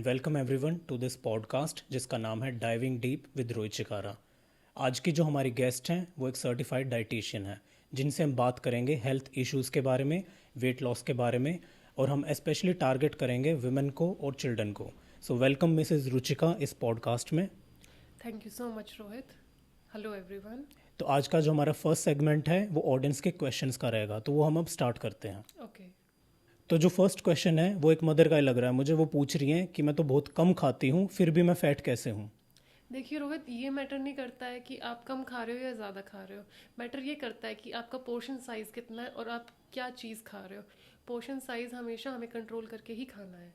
Welcome everyone to this podcast जिसका नाम है diving deep with Rohit Shikara. आज की जो हमारी गेस्ट हैं वो एक सर्टिफाइड डाइटिशियन है जिनसे हम बात करेंगे हेल्थ इश्यूज़ के बारे में, वेट लॉस के बारे में, और हम स्पेशली टारगेट करेंगे वुमेन को और चिल्ड्रन को। सो वेलकम मिसेस रुचिका इस पॉडकास्ट में। Thank you so much Rohit. Hello everyone. तो आज का जो हमारा फर्स्ट सेगमेंट है वो ऑडियंस के क्वेश्चंस का रहेगा, तो वो हम अब स्टार्ट करते हैं। ओके। तो जो फर्स्ट क्वेश्चन है वो एक मदर का ही लग रहा है मुझे। वो पूछ रही हैं कि मैं तो बहुत कम खाती हूँ फिर भी मैं फैट कैसे हूँ। देखिए रोहित, ये मैटर नहीं करता है कि आप कम खा रहे हो या ज़्यादा खा रहे हो। मैटर ये करता है कि आपका पोर्शन साइज़ कितना है और आप क्या चीज़ खा रहे हो। पोर्शन साइज़ हमेशा हमें कंट्रोल करके ही खाना है।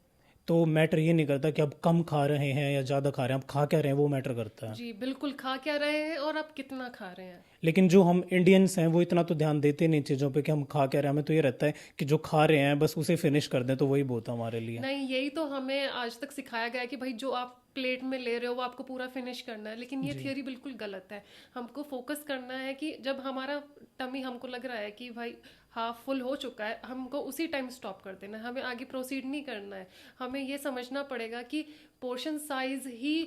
तो मैटर ये नहीं करता कि आप कम खा रहे हैं या ज़्यादा खा रहे हैं, आप खा क्या रहे हैं वो मैटर करता है। जी बिल्कुल, खा क्या रहे हैं और आप कितना खा रहे हैं। लेकिन जो हम इंडियंस हैं वो इतना तो ध्यान देते नहीं चीज़ों पे कि हम खा क्या रहे हैं। हमें तो ये रहता है कि जो खा रहे हैं बस उसे फिनिश कर दें तो वही बहुत है हमारे लिए। नहीं, यही तो हमें आज तक सिखाया गया है कि भाई जो आप प्लेट में ले रहे हो वो आपको पूरा फिनिश करना है, लेकिन ये जी थियोरी बिल्कुल गलत है। हमको फोकस करना है कि जब हमारा टमी हमको लग रहा है कि भाई हाफ फुल हो चुका है, हमको उसी टाइम स्टॉप कर देना है, हमें आगे प्रोसीड नहीं करना है। हमें ये समझना पड़ेगा कि पोर्शन साइज ही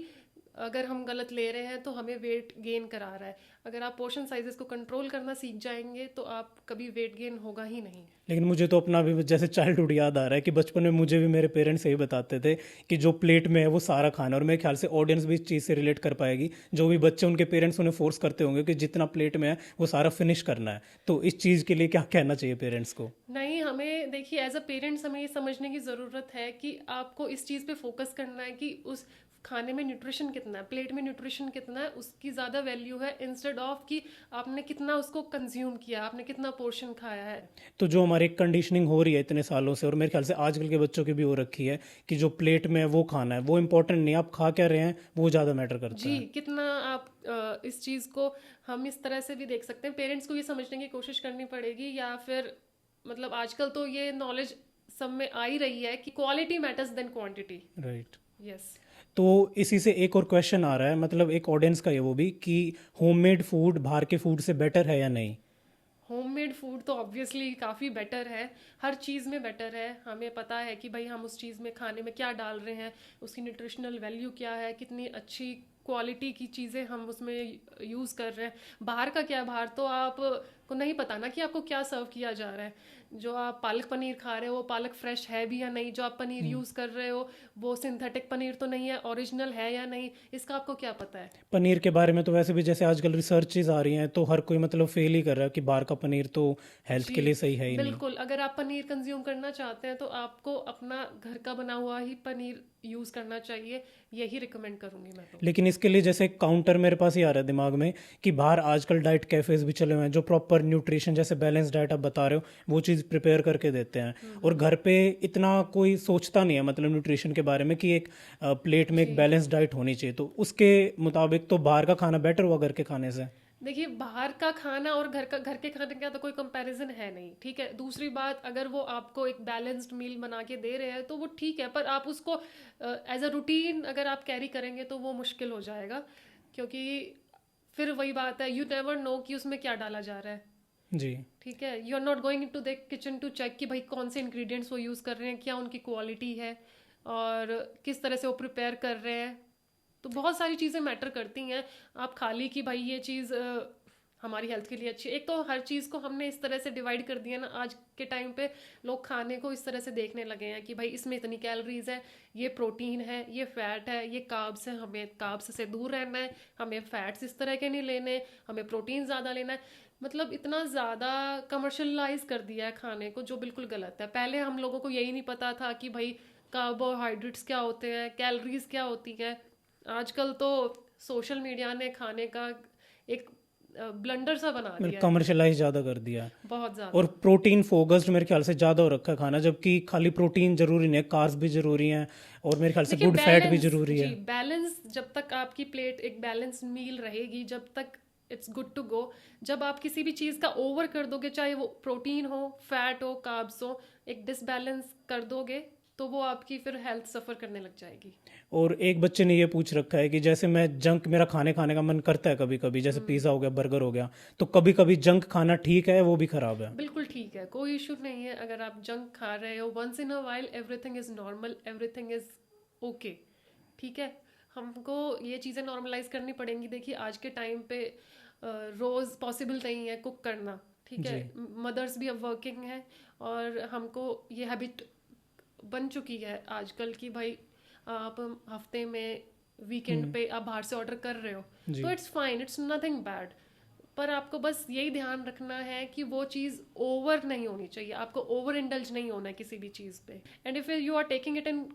अगर हम गलत ले रहे हैं तो हमें वेट गेन करा रहा है। अगर आप पोर्शन साइजेस को कंट्रोल करना सीख जाएंगे तो आप कभी वेट गेन होगा ही नहीं। लेकिन मुझे तो अपना भी जैसे चाइल्डहुड याद आ रहा है कि बचपन में मुझे भी मेरे पेरेंट्स यही बताते थे कि जो प्लेट में है वो सारा खाना। और मेरे ख्याल से ऑडियंस भी इस चीज़ से रिलेट कर पाएगी, जो भी बच्चे उनके पेरेंट्स उन्हें फोर्स करते होंगे कि जितना प्लेट में है वो सारा फिनिश करना है। तो इस चीज़ के लिए क्या कहना चाहिए पेरेंट्स को। नहीं, हमें देखिए एज अ पेरेंट्स हमें ये समझने की ज़रूरत है कि आपको इस चीज़ पे फोकस करना है कि उस खाने में न्यूट्रिशन कितना है, प्लेट में न्यूट्रिशन कितना है, उसकी ज़्यादा वैल्यू है इंस्टेड ऑफ कि आपने कितना उसको कंज्यूम किया, आपने कितना पोर्शन खाया है। तो जो हमारी कंडीशनिंग हो रही है इतने सालों से, और मेरे ख्याल से आजकल के बच्चों की भी हो रखी है कि जो प्लेट में है वो खाना है, वो इंपॉर्टेंट नहीं, आप खा क्या रहे हैं वो ज़्यादा मैटर करता जी, है। कितना आप इस चीज़ को हम इस तरह से भी देख सकते हैं। पेरेंट्स को ये समझने की कोशिश करनी पड़ेगी, या फिर मतलब आजकल तो ये नॉलेज सब में आ ही रही है कि quality matters than quantity. Right. Yes. तो इसी से एक और क्वेश्चन आ रहा है, मतलब एक ऑडियंस का ये वो भी कि होममेड फूड बाहर के फूड से बेटर है या नहीं। होममेड फूड तो ऑब्वियसली काफ़ी बेटर है, हर चीज़ में बेटर है। हमें पता है कि भाई हम उस चीज़ में खाने में क्या डाल रहे हैं, उसकी न्यूट्रिशनल वैल्यू क्या है, कितनी अच्छी क्वालिटी की चीज़ें हम उसमें यूज़ कर रहे हैं। बाहर का क्या है, बाहर तो आप को नहीं पता ना कि आपको क्या सर्व किया जा रहा है। जो आप पालक पनीर खा रहे हो वो पालक फ्रेश है भी या नहीं, जो आप पनीर यूज़ कर रहे हो वो सिंथेटिक पनीर तो नहीं है, ओरिजिनल है या नहीं, इसका आपको क्या पता है। पनीर के बारे में तो वैसे भी जैसे आजकल रिसर्चेज आ रही हैं तो हर कोई मतलब फेल ही कर रहा है कि बाहर का पनीर तो हेल्थ जी के लिए सही है ही नहीं। बिल्कुल, अगर आप पनीर कंज्यूम करना चाहते हैं तो आपको अपना घर का बना हुआ ही पनीर यूज़ करना चाहिए, यही रिकमेंड करूंगी मैं तो। लेकिन इसके लिए जैसे काउंटर मेरे पास ही आ रहा है दिमाग में कि बाहर आजकल डाइट कैफेज भी चले हुए हैं जो प्रॉपर न्यूट्रिशन जैसे बैलेंस डाइट आप बता रहे हो वो चीज़ प्रिपेयर करके देते हैं। और घर पे इतना कोई सोचता नहीं है मतलब न्यूट्रिशन के बारे में कि एक प्लेट में एक जी बैलेंस डाइट होनी चाहिए। तो उसके मुताबिक तो बाहर का खाना बेटर हुआ घर के खाने से। देखिए, बाहर का खाना और घर के खाने का तो कोई कंपैरिजन है नहीं, ठीक है। दूसरी बात, अगर वो आपको एक बैलेंस्ड मील बना के दे रहे हैं तो वो ठीक है, पर आप उसको एज अ रूटीन अगर आप कैरी करेंगे तो वो मुश्किल हो जाएगा, क्योंकि फिर वही बात है, यू नेवर नो कि उसमें क्या डाला जा रहा है। जी। ठीक है, you are not going to the kitchen to check कि भाई कौन से इंग्रेडिएंट्स वो यूज़ कर रहे हैं, क्या उनकी क्वालिटी है और किस तरह से वो प्रिपेयर कर रहे हैं। तो बहुत सारी चीज़ें मैटर करती हैं। आप खाली कि भाई ये चीज़ हमारी हेल्थ के लिए अच्छी है, एक तो हर चीज़ को हमने इस तरह से डिवाइड कर दिया ना आज के टाइम पे। लोग खाने को इस तरह से देखने लगे हैं कि भाई इसमें इतनी कैलोरीज है, ये प्रोटीन है, ये फैट है, ये कार्ब्स है, हमें कार्ब्स से दूर रहना है, हमें फैट्स इस तरह के नहीं लेने, हमें प्रोटीन ज़्यादा लेना है। मतलब इतना ज़्यादा कमर्शलाइज कर दिया है खाने को, जो बिल्कुल गलत है। पहले हम लोगों को यही नहीं पता था कि भाई कार्बोहाइड्रेट्स क्या होते हैं, कैलोरीज क्या होती हैं। आजकल तो सोशल मीडिया ने खाने का एक ब्लंडर सा बना मतलब दिया है, कमर्शलाइज ज़्यादा कर दिया है। बहुत और ज़्यादा। प्रोटीन फोकस्ड मेरे ख्याल से ज़्यादा हो रखा है खाना, जबकि खाली प्रोटीन ज़रूरी नहीं है, कार्ब्स भी ज़रूरी हैं और मेरे ख्याल से देखिए गुड फैट भी बैलेंस, ज़रूरी जी है। बैलेंस, जब तक आपकी प्लेट एक बैलेंस मील रहेगी जब तक इट्स गुड टू गो। जब आप किसी भी चीज़ का ओवर कर दोगे, चाहे वो प्रोटीन हो, फैट हो, कार्ब्स हो, एक डिसबैलेंस कर दोगे तो वो आपकी फिर हेल्थ सफ़र करने लग जाएगी। और एक बच्चे ने ये पूछ रखा है कि जैसे मैं जंक, मेरा खाने खाने का मन करता है कभी कभी, जैसे पिज़्ज़ा हो गया, बर्गर हो गया, तो कभी कभी जंक खाना ठीक है वो भी ख़राब है। बिल्कुल ठीक है, कोई इशू नहीं है अगर आप जंक खा रहे हो। Once in a while everything is normal, everything is okay, ठीक है, हमको ये चीज़ें नॉर्मलाइज करनी पड़ेंगी। देखिए आज के टाइम पे रोज़ पॉसिबल नहीं है कुक करना, ठीक है, जी। मदर्स भी अब वर्किंग है, और हमको ये हैबिट बन चुकी है आजकल कि भाई आप हफ्ते में वीकेंड पे आप बाहर से ऑर्डर कर रहे हो, तो जी। It's fine, it's nothing bad. पर आपको बस यही ध्यान रखना है कि वो चीज़ ओवर नहीं होनी चाहिए, आपको ओवर इंडल्ज नहीं होना है किसी भी चीज़ पे, and if you are taking it in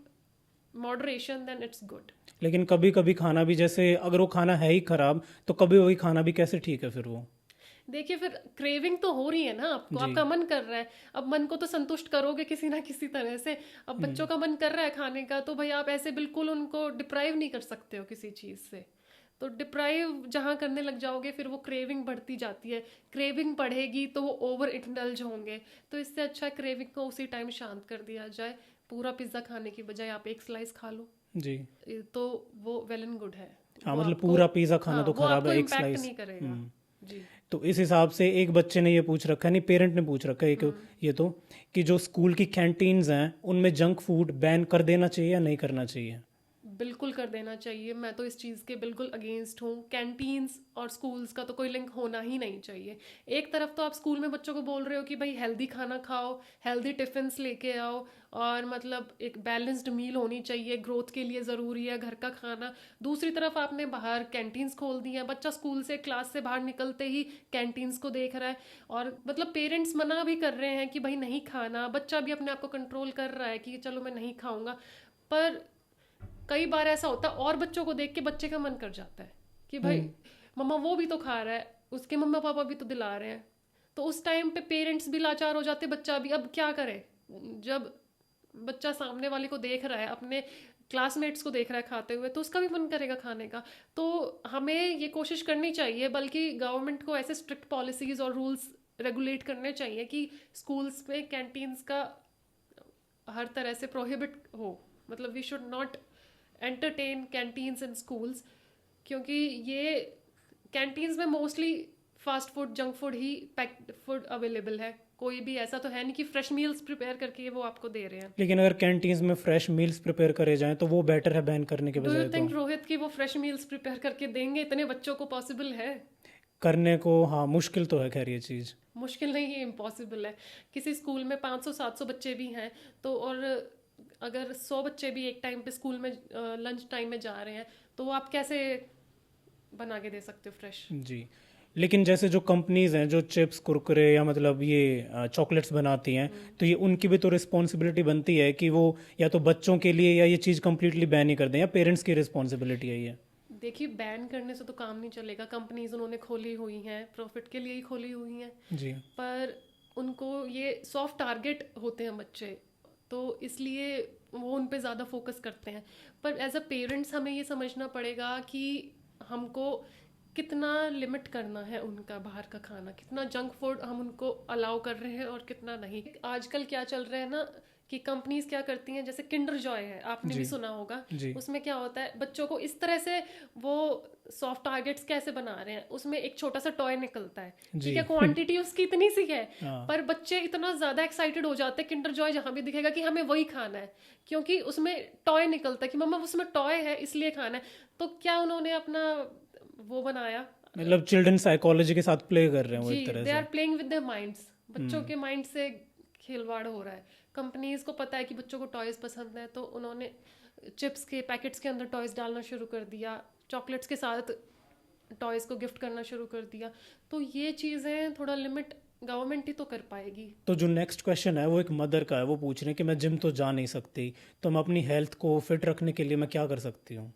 moderation then it's good. लेकिन कभी कभी खाना भी, जैसे अगर वो खाना है ही खराब, तो कभी वही खाना भी कैसे ठीक है फिर वो? देखिए फिर क्रेविंग तो हो रही है ना आपको, जी। आपका मन कर रहा है, अब मन को तो संतुष्ट करोगे किसी ना किसी तरह से। अब बच्चों का मन कर रहा है खाने का, तो भाई आप ऐसे बिल्कुल उनको डिप्राइव नहीं कर सकते हो किसी चीज़ से। तो डिप्राइव जहाँ करने लग जाओगे फिर वो क्रेविंग बढ़ती जाती है, क्रेविंग बढ़ेगी तो वो ओवर इंडल्ज होंगे। तो इससे अच्छा क्रेविंग को उसी टाइम शांत कर दिया जाए, पूरा पिज्ज़ा खाने की बजाय आप एक स्लाइस खा लो, जी। तो वो वेल एंड गुड है। हाँ, वो मतलब आपको, पूरा पिज़्ज़ा खाना हाँ तो वो खराब आपको है, एक इम्पैक्ट स्लाइस। नहीं करेगा। हम्म। जी। तो इस हिसाब से एक बच्चे ने ये पूछ रखा है, नहीं पेरेंट ने पूछ रखा है कि ये तो, कि जो स्कूल की कैंटीन्स हैं उनमें जंक फूड बैन कर देना चाहिए या नहीं करना चाहिए? बिल्कुल कर देना चाहिए, मैं तो इस चीज़ के बिल्कुल अगेंस्ट हूँ। कैंटीन्स और स्कूल्स का तो कोई लिंक होना ही नहीं चाहिए। एक तरफ तो आप स्कूल में बच्चों को बोल रहे हो कि भाई हेल्दी खाना खाओ, हेल्दी टिफ़िन्स लेके आओ, और मतलब एक बैलेंस्ड मील होनी चाहिए, ग्रोथ के लिए ज़रूरी है घर का खाना। दूसरी तरफ आपने बाहर कैंटीन्स खोल दी हैं, बच्चा स्कूल से क्लास से बाहर निकलते ही कैंटीन्स को देख रहा है, और मतलब पेरेंट्स मना भी कर रहे हैं कि भाई नहीं खाना, बच्चा भी अपने आप को कंट्रोल कर रहा है कि चलो मैं नहीं खाऊंगा। पर कई बार ऐसा होता है और बच्चों को देख के बच्चे का मन कर जाता है कि भाई हम्म। मम्मा वो भी तो खा रहा है, उसके मम्मा पापा भी तो दिला रहे हैं। तो उस टाइम पे पेरेंट्स भी लाचार हो जाते, बच्चा भी, अब क्या करे जब बच्चा सामने वाले को देख रहा है, अपने क्लासमेट्स को देख रहा है खाते हुए, तो उसका भी मन करेगा खाने का। तो हमें ये कोशिश करनी चाहिए, बल्कि गवर्नमेंट को ऐसे स्ट्रिक्ट पॉलिसीज और रूल्स रेगुलेट करने चाहिए कि स्कूल्स में कैंटीन्स का हर तरह से प्रोहिबिट हो, मतलब we should not entertain canteens in schools, क्योंकि ये कैंटीन्स में mostly fast food junk food ही पैक्ड फूड अवेलेबल है। कोई भी ऐसा तो है नहीं कि फ्रेश मील्स प्रिपेयर करके वो आपको दे रहे हैं। लेकिन अगर कैंटीन्स में फ्रेश मील्स प्रिपेयर करे जाएं तो वो बेटर है बैन करने के डू यू बजाय तो। थिंक रोहित कि वो फ्रेश मील्स प्रिपेयर करके देंगे? इतने बच्चों को पॉसिबल है? करने को हाँ, मुश्किल तो है खैर ये चीज़। मुश्किल नहीं है, इम्पॉसिबल है। किसी स्कूल में 500-700 बच्चे भी हैं, तो और अगर 100 बच्चे भी एक टाइम पे स्कूल में लंच टाइम में जा रहे हैं, तो वो आप कैसे बना के दे सकते हो फ्रेश? जी। लेकिन जैसे जो कंपनीज हैं जो चिप्स कुरकुरे या मतलब ये चॉकलेट्स बनाती हैं, तो ये उनकी भी तो रिस्पॉन्सिबिलिटी बनती है कि वो या तो बच्चों के लिए या ये चीज़ कंप्लीटली बैन ही कर दें, या पेरेंट्स की रिस्पॉन्सिबिलिटी है ये? देखिए बैन करने से तो काम नहीं चलेगा, कंपनीज उन्होंने खोली हुई हैं, प्रॉफिट के लिए ही खोली हुई हैं। जी। पर उनको ये सॉफ्ट टारगेट होते हैं बच्चे, तो इसलिए वो उन पे ज़्यादा फोकस करते हैं। पर एज अ पेरेंट्स हमें ये समझना पड़ेगा कि हमको कितना लिमिट करना है उनका बाहर का खाना, कितना जंक फूड हम उनको अलाउ कर रहे हैं और कितना नहीं। आजकल क्या चल रहा है ना कि कंपनीज क्या करती हैं, जैसे किंडर जॉय है, आपने भी जी। सुना होगा। जी। उसमें क्या होता है, बच्चों को इस तरह से वो सॉफ्ट टारगेट्स कैसे बना रहे हैं, उसमें एक छोटा सा टॉय निकलता है, ठीक जी। है, क्वांटिटी उसकी इतनी सी है, हाँ। पर बच्चे इतना ज़्यादा एक्साइटेड हो जाते हैं किंडर जॉय जहाँ भी दिखेगा कि हमें वही खाना है, क्योंकि उसमें टॉय निकलता है कि मम्मा उसमें टॉय है इसलिए खाना है। तो क्या उन्होंने अपना वो बनाया, मतलब चिल्ड्रन साइकोलॉजी के साथ प्ले कर रहे हैं वो जी, एक तरह दे से। Are playing with their minds, बच्चों के माइंड से खिलवाड़ हो रहा है। कंपनीज को पता है कि बच्चों को टॉयज पसंद है, तो उन्होंने चिप्स के पैकेट्स के अंदर टॉयज डालना शुरू कर दिया, चॉकलेट्स के साथ टॉयज को गिफ्ट करना शुरू कर दिया। तो ये चीज़ें थोड़ा लिमिट गवर्नमेंट ही तो कर पाएगी। तो जो नेक्स्ट क्वेश्चन है वो एक मदर का है, वो पूछ रहे हैं कि मैं जिम तो जा नहीं सकती, तो मैं अपनी हेल्थ को फिट रखने के लिए मैं क्या कर सकती हूँ?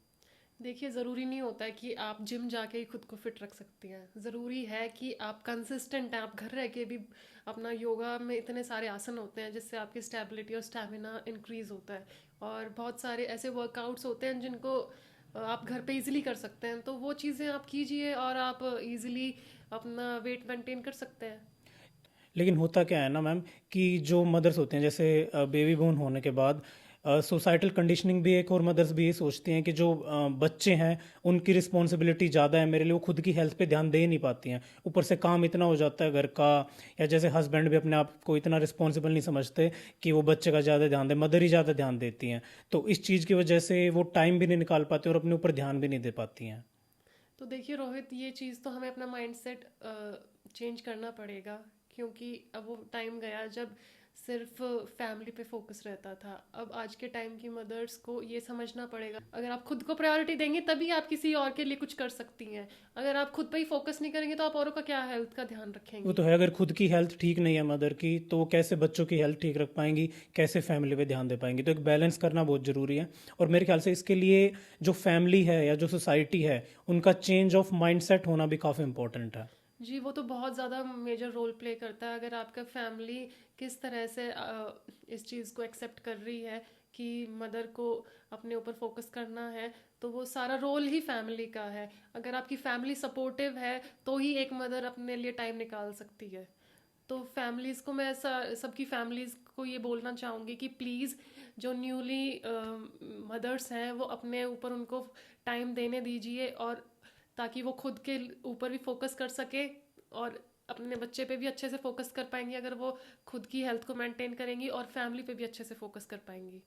देखिए ज़रूरी नहीं होता है कि आप जिम जाके ही खुद को फिट रख सकती हैं, ज़रूरी है कि आप कंसिस्टेंट हैं, आप घर रह के भी अपना, योगा में इतने सारे आसन होते हैं जिससे आपकी स्टेबिलिटी और स्टैमिना इंक्रीज होता है, और बहुत सारे ऐसे वर्कआउट्स होते हैं जिनको आप घर पे इजीली कर सकते हैं, तो वो चीज़ें आप कीजिए और आप इजीली अपना वेट मेंटेन कर सकते हैं। लेकिन होता क्या है ना मैम, कि जो मदर्स होते हैं जैसे बेबी बोर्न होने के बाद सोसाइटल कंडीशनिंग भी एक, और मदर्स भी ये सोचती हैं कि जो बच्चे हैं उनकी रिस्पॉन्सिबिलिटी ज़्यादा है मेरे लिए, वो खुद की हेल्थ पे ध्यान दे नहीं पाती हैं, ऊपर से काम इतना हो जाता है घर का, या जैसे हस्बैंड भी अपने आप को इतना रिस्पॉन्सिबल नहीं समझते कि वो बच्चे का ज़्यादा ध्यान दे, मदर ही ज़्यादा ध्यान देती हैं। तो इस चीज़ की वजह से वो टाइम भी नहीं निकाल पाती और अपने ऊपर ध्यान भी नहीं दे पाती हैं। तो देखिए रोहित, ये चीज़ तो हमें अपना माइंडसेट चेंज करना पड़ेगा, क्योंकि अब वो टाइम गया जब सिर्फ फैमिली पे फोकस रहता था। अब आज के टाइम की मदर्स को ये समझना पड़ेगा, अगर आप खुद को प्रायोरिटी देंगे तभी आप किसी और के लिए कुछ कर सकती हैं। अगर आप खुद पे ही फोकस नहीं करेंगे तो आप औरों का क्या हेल्थ का ध्यान वो रखेंगी। तो है, अगर खुद की हेल्थ ठीक नहीं है मदर की, तो वो कैसे बच्चों की हेल्थ ठीक रख पाएंगी, कैसे फैमिली पे ध्यान दे पाएंगी। तो एक बैलेंस करना बहुत ज़रूरी है। और मेरे ख्याल से इसके लिए जो फैमिली है या जो सोसाइटी है, उनका चेंज ऑफ माइंडसेट होना भी काफ़ी इंपॉर्टेंट है। जी, वो तो बहुत ज़्यादा मेजर रोल प्ले करता है। अगर आपका फैमिली किस तरह से इस चीज़ को एक्सेप्ट कर रही है कि मदर को अपने ऊपर फोकस करना है, तो वो सारा रोल ही फैमिली का है। अगर आपकी फैमिली सपोर्टिव है तो ही एक मदर अपने लिए टाइम निकाल सकती है। तो फैमिलीज़ को मैं सबकी फैमिलीज़ को ये बोलना चाहूँगी कि प्लीज़ जो न्यूली मदर्स हैं वो अपने ऊपर उनको टाइम देने दीजिए, और ताकि वो खुद के ऊपर भी फोकस कर सके और अपने बच्चे पे भी अच्छे से फोकस कर पाएंगी, अगर वो खुद की हेल्थ को मेंटेन करेंगी, और फैमिली पे भी अच्छे से फोकस कर पाएंगी।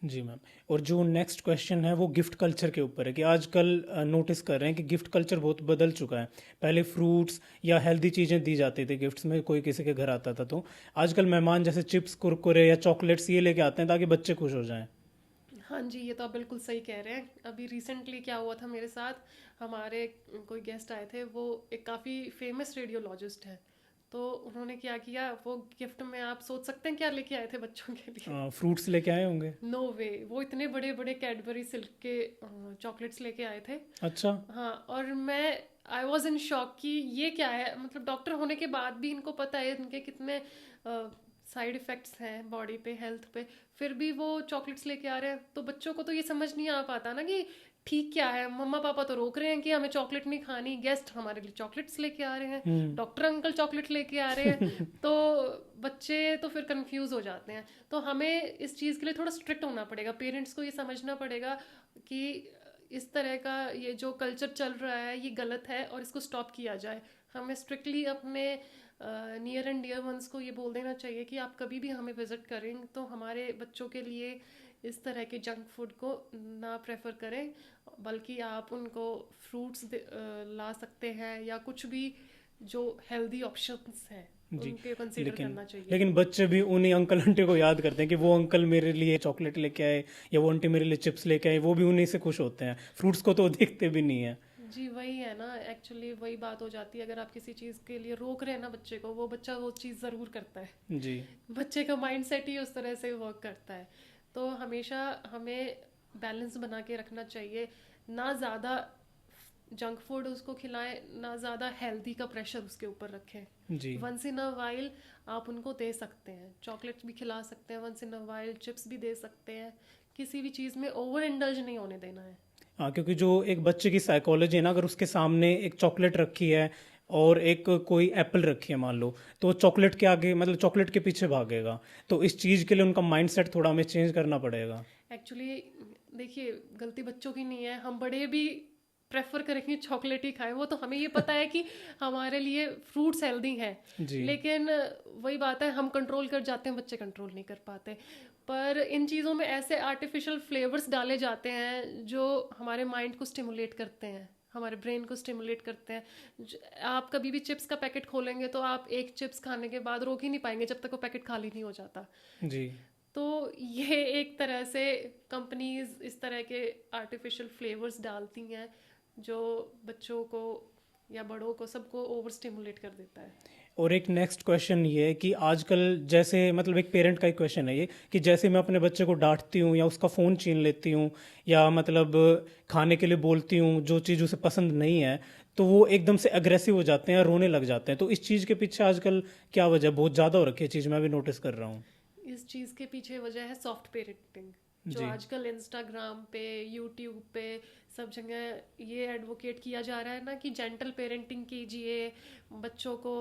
जी मैम। और जो नेक्स्ट क्वेश्चन है वो गिफ्ट कल्चर के ऊपर है, कि आजकल नोटिस कर रहे हैं कि गिफ्ट कल्चर बहुत बदल चुका है। पहले फ्रूट्स या हेल्दी चीज़ें दी जाती थी गिफ्ट्स में, कोई किसी के घर आता था तो आजकल मेहमान जैसे चिप्स, कुरकुरे या चॉकलेट्स ये लेके आते हैं ताकि बच्चे खुश हो जाएं। हाँ जी, ये तो आप बिल्कुल सही कह रहे हैं। अभी रिसेंटली क्या हुआ था मेरे साथ, हमारे कोई गेस्ट आए थे, वो एक काफ़ी फेमस रेडियोलॉजिस्ट है। तो उन्होंने क्या किया, वो गिफ्ट में आप सोच सकते हैं क्या लेके आए थे बच्चों के लिए। फ्रूट्स लेके आए होंगे। नो वे, वो इतने बड़े बड़े कैडबरी सिल्क के चॉकलेट्स लेके आए थे। अच्छा। हाँ, और मैं आई वॉज इन शॉक कि ये क्या है। मतलब डॉक्टर होने के बाद भी इनको पता है इनके कितने साइड इफ़ेक्ट्स हैं बॉडी पे, हेल्थ पे, फिर भी वो चॉकलेट्स लेके आ रहे हैं। तो बच्चों को तो ये समझ नहीं आ पाता ना कि ठीक क्या है। मम्मा पापा तो रोक रहे हैं कि हमें चॉकलेट नहीं खानी, गेस्ट हमारे लिए चॉकलेट्स लेके आ रहे हैं, हम्म। डॉक्टर अंकल चॉकलेट लेके आ रहे हैं। तो बच्चे तो फिर कंफ्यूज हो जाते हैं। तो हमें इस चीज़ के लिए थोड़ा स्ट्रिक्ट होना पड़ेगा, पेरेंट्स को ये समझना पड़ेगा कि इस तरह का ये जो कल्चर चल रहा है ये गलत है और इसको स्टॉप किया जाए। हमें स्ट्रिक्टली अपने नियर एंड डियर वंस को ये बोल देना चाहिए कि आप कभी भी हमें विज़िट करें तो हमारे बच्चों के लिए इस तरह के जंक फूड को ना प्रेफर करें, बल्कि आप उनको फ्रूट्स ला सकते हैं, या कुछ भी जो हेल्दी ऑप्शंस हैं जी। उनके कंसीडर लेकिन करना चाहिए। लेकिन बच्चे भी उन्हीं अंकल आंटी को याद करते हैं कि वो अंकल मेरे लिए चॉकलेट लेके आए या वो आंटी मेरे लिए चिप्स लेके आए, वो भी उन्हीं से खुश होते हैं, फ्रूट्स को तो वो देखते भी नहीं है। जी, वही है ना, एक्चुअली वही बात हो जाती है। अगर आप किसी चीज़ के लिए रोक रहे हैं ना बच्चे को, वो बच्चा वो चीज़ ज़रूर करता है। जी। बच्चे का माइंड सेट ही उस तरह से वर्क करता है। तो हमेशा हमें बैलेंस बना के रखना चाहिए। ना ज़्यादा जंक फूड उसको खिलाएं, ना ज़्यादा हेल्दी का प्रेशर उसके ऊपर रखें। जी। वंस इन अ वाइल आप उनको दे सकते हैं, चॉकलेट्स भी खिला सकते हैं, once in a while chips भी दे सकते हैं। किसी भी चीज़ में ओवर इंडल्ज नहीं होने देना है। हाँ, क्योंकि जो एक बच्चे की साइकोलॉजी है ना, अगर उसके सामने एक चॉकलेट रखी है और एक कोई एप्पल रखी है मान लो, तो वो चॉकलेट के आगे, मतलब चॉकलेट के पीछे भागेगा। तो इस चीज़ के लिए उनका माइंडसेट थोड़ा हमें चेंज करना पड़ेगा। एक्चुअली देखिए, गलती बच्चों की नहीं है, हम बड़े भी प्रेफर करेंगे चॉकलेट ही खाएं। वो तो हमें ये पता है कि हमारे लिए फ्रूट्स हेल्दी हैं, जी। लेकिन वही बात है, हम कंट्रोल कर जाते हैं, बच्चे कंट्रोल नहीं कर पाते। पर इन चीज़ों में ऐसे आर्टिफिशियल फ्लेवर्स डाले जाते हैं जो हमारे माइंड को स्टिमुलेट करते हैं, हमारे ब्रेन को स्टिमुलेट करते हैं। आप कभी भी चिप्स का पैकेट खोलेंगे तो आप एक चिप्स खाने के बाद रोक ही नहीं पाएंगे जब तक वो पैकेट खाली नहीं हो जाता। जी। तो ये एक तरह से कंपनीज इस तरह के आर्टिफिशियल फ्लेवर्स डालती हैं जो बच्चों को या बड़ों को, सबको ओवर स्टिमुलेट कर देता है। और एक नेक्स्ट क्वेश्चन ये है कि आजकल जैसे, मतलब एक पेरेंट का ही क्वेश्चन है ये, कि जैसे मैं अपने बच्चे को डांटती हूँ या उसका फ़ोन छीन लेती हूँ या मतलब खाने के लिए बोलती हूँ जो चीज़ उसे पसंद नहीं है, तो वो एकदम से अग्रेसिव हो जाते हैं, रोने लग जाते हैं। तो इस चीज़ के पीछे आजकल क्या वजह, बहुत ज़्यादा हो रखी है चीज़, मैं भी नोटिस कर रहा हूँ। इस चीज़ के पीछे वजह है सॉफ्ट पेरेंटिंग, जो जी। आजकल इंस्टाग्राम पे, यूट्यूब पे, सब जगह ये एडवोकेट किया जा रहा है ना कि जेंटल पेरेंटिंग कीजिए, बच्चों को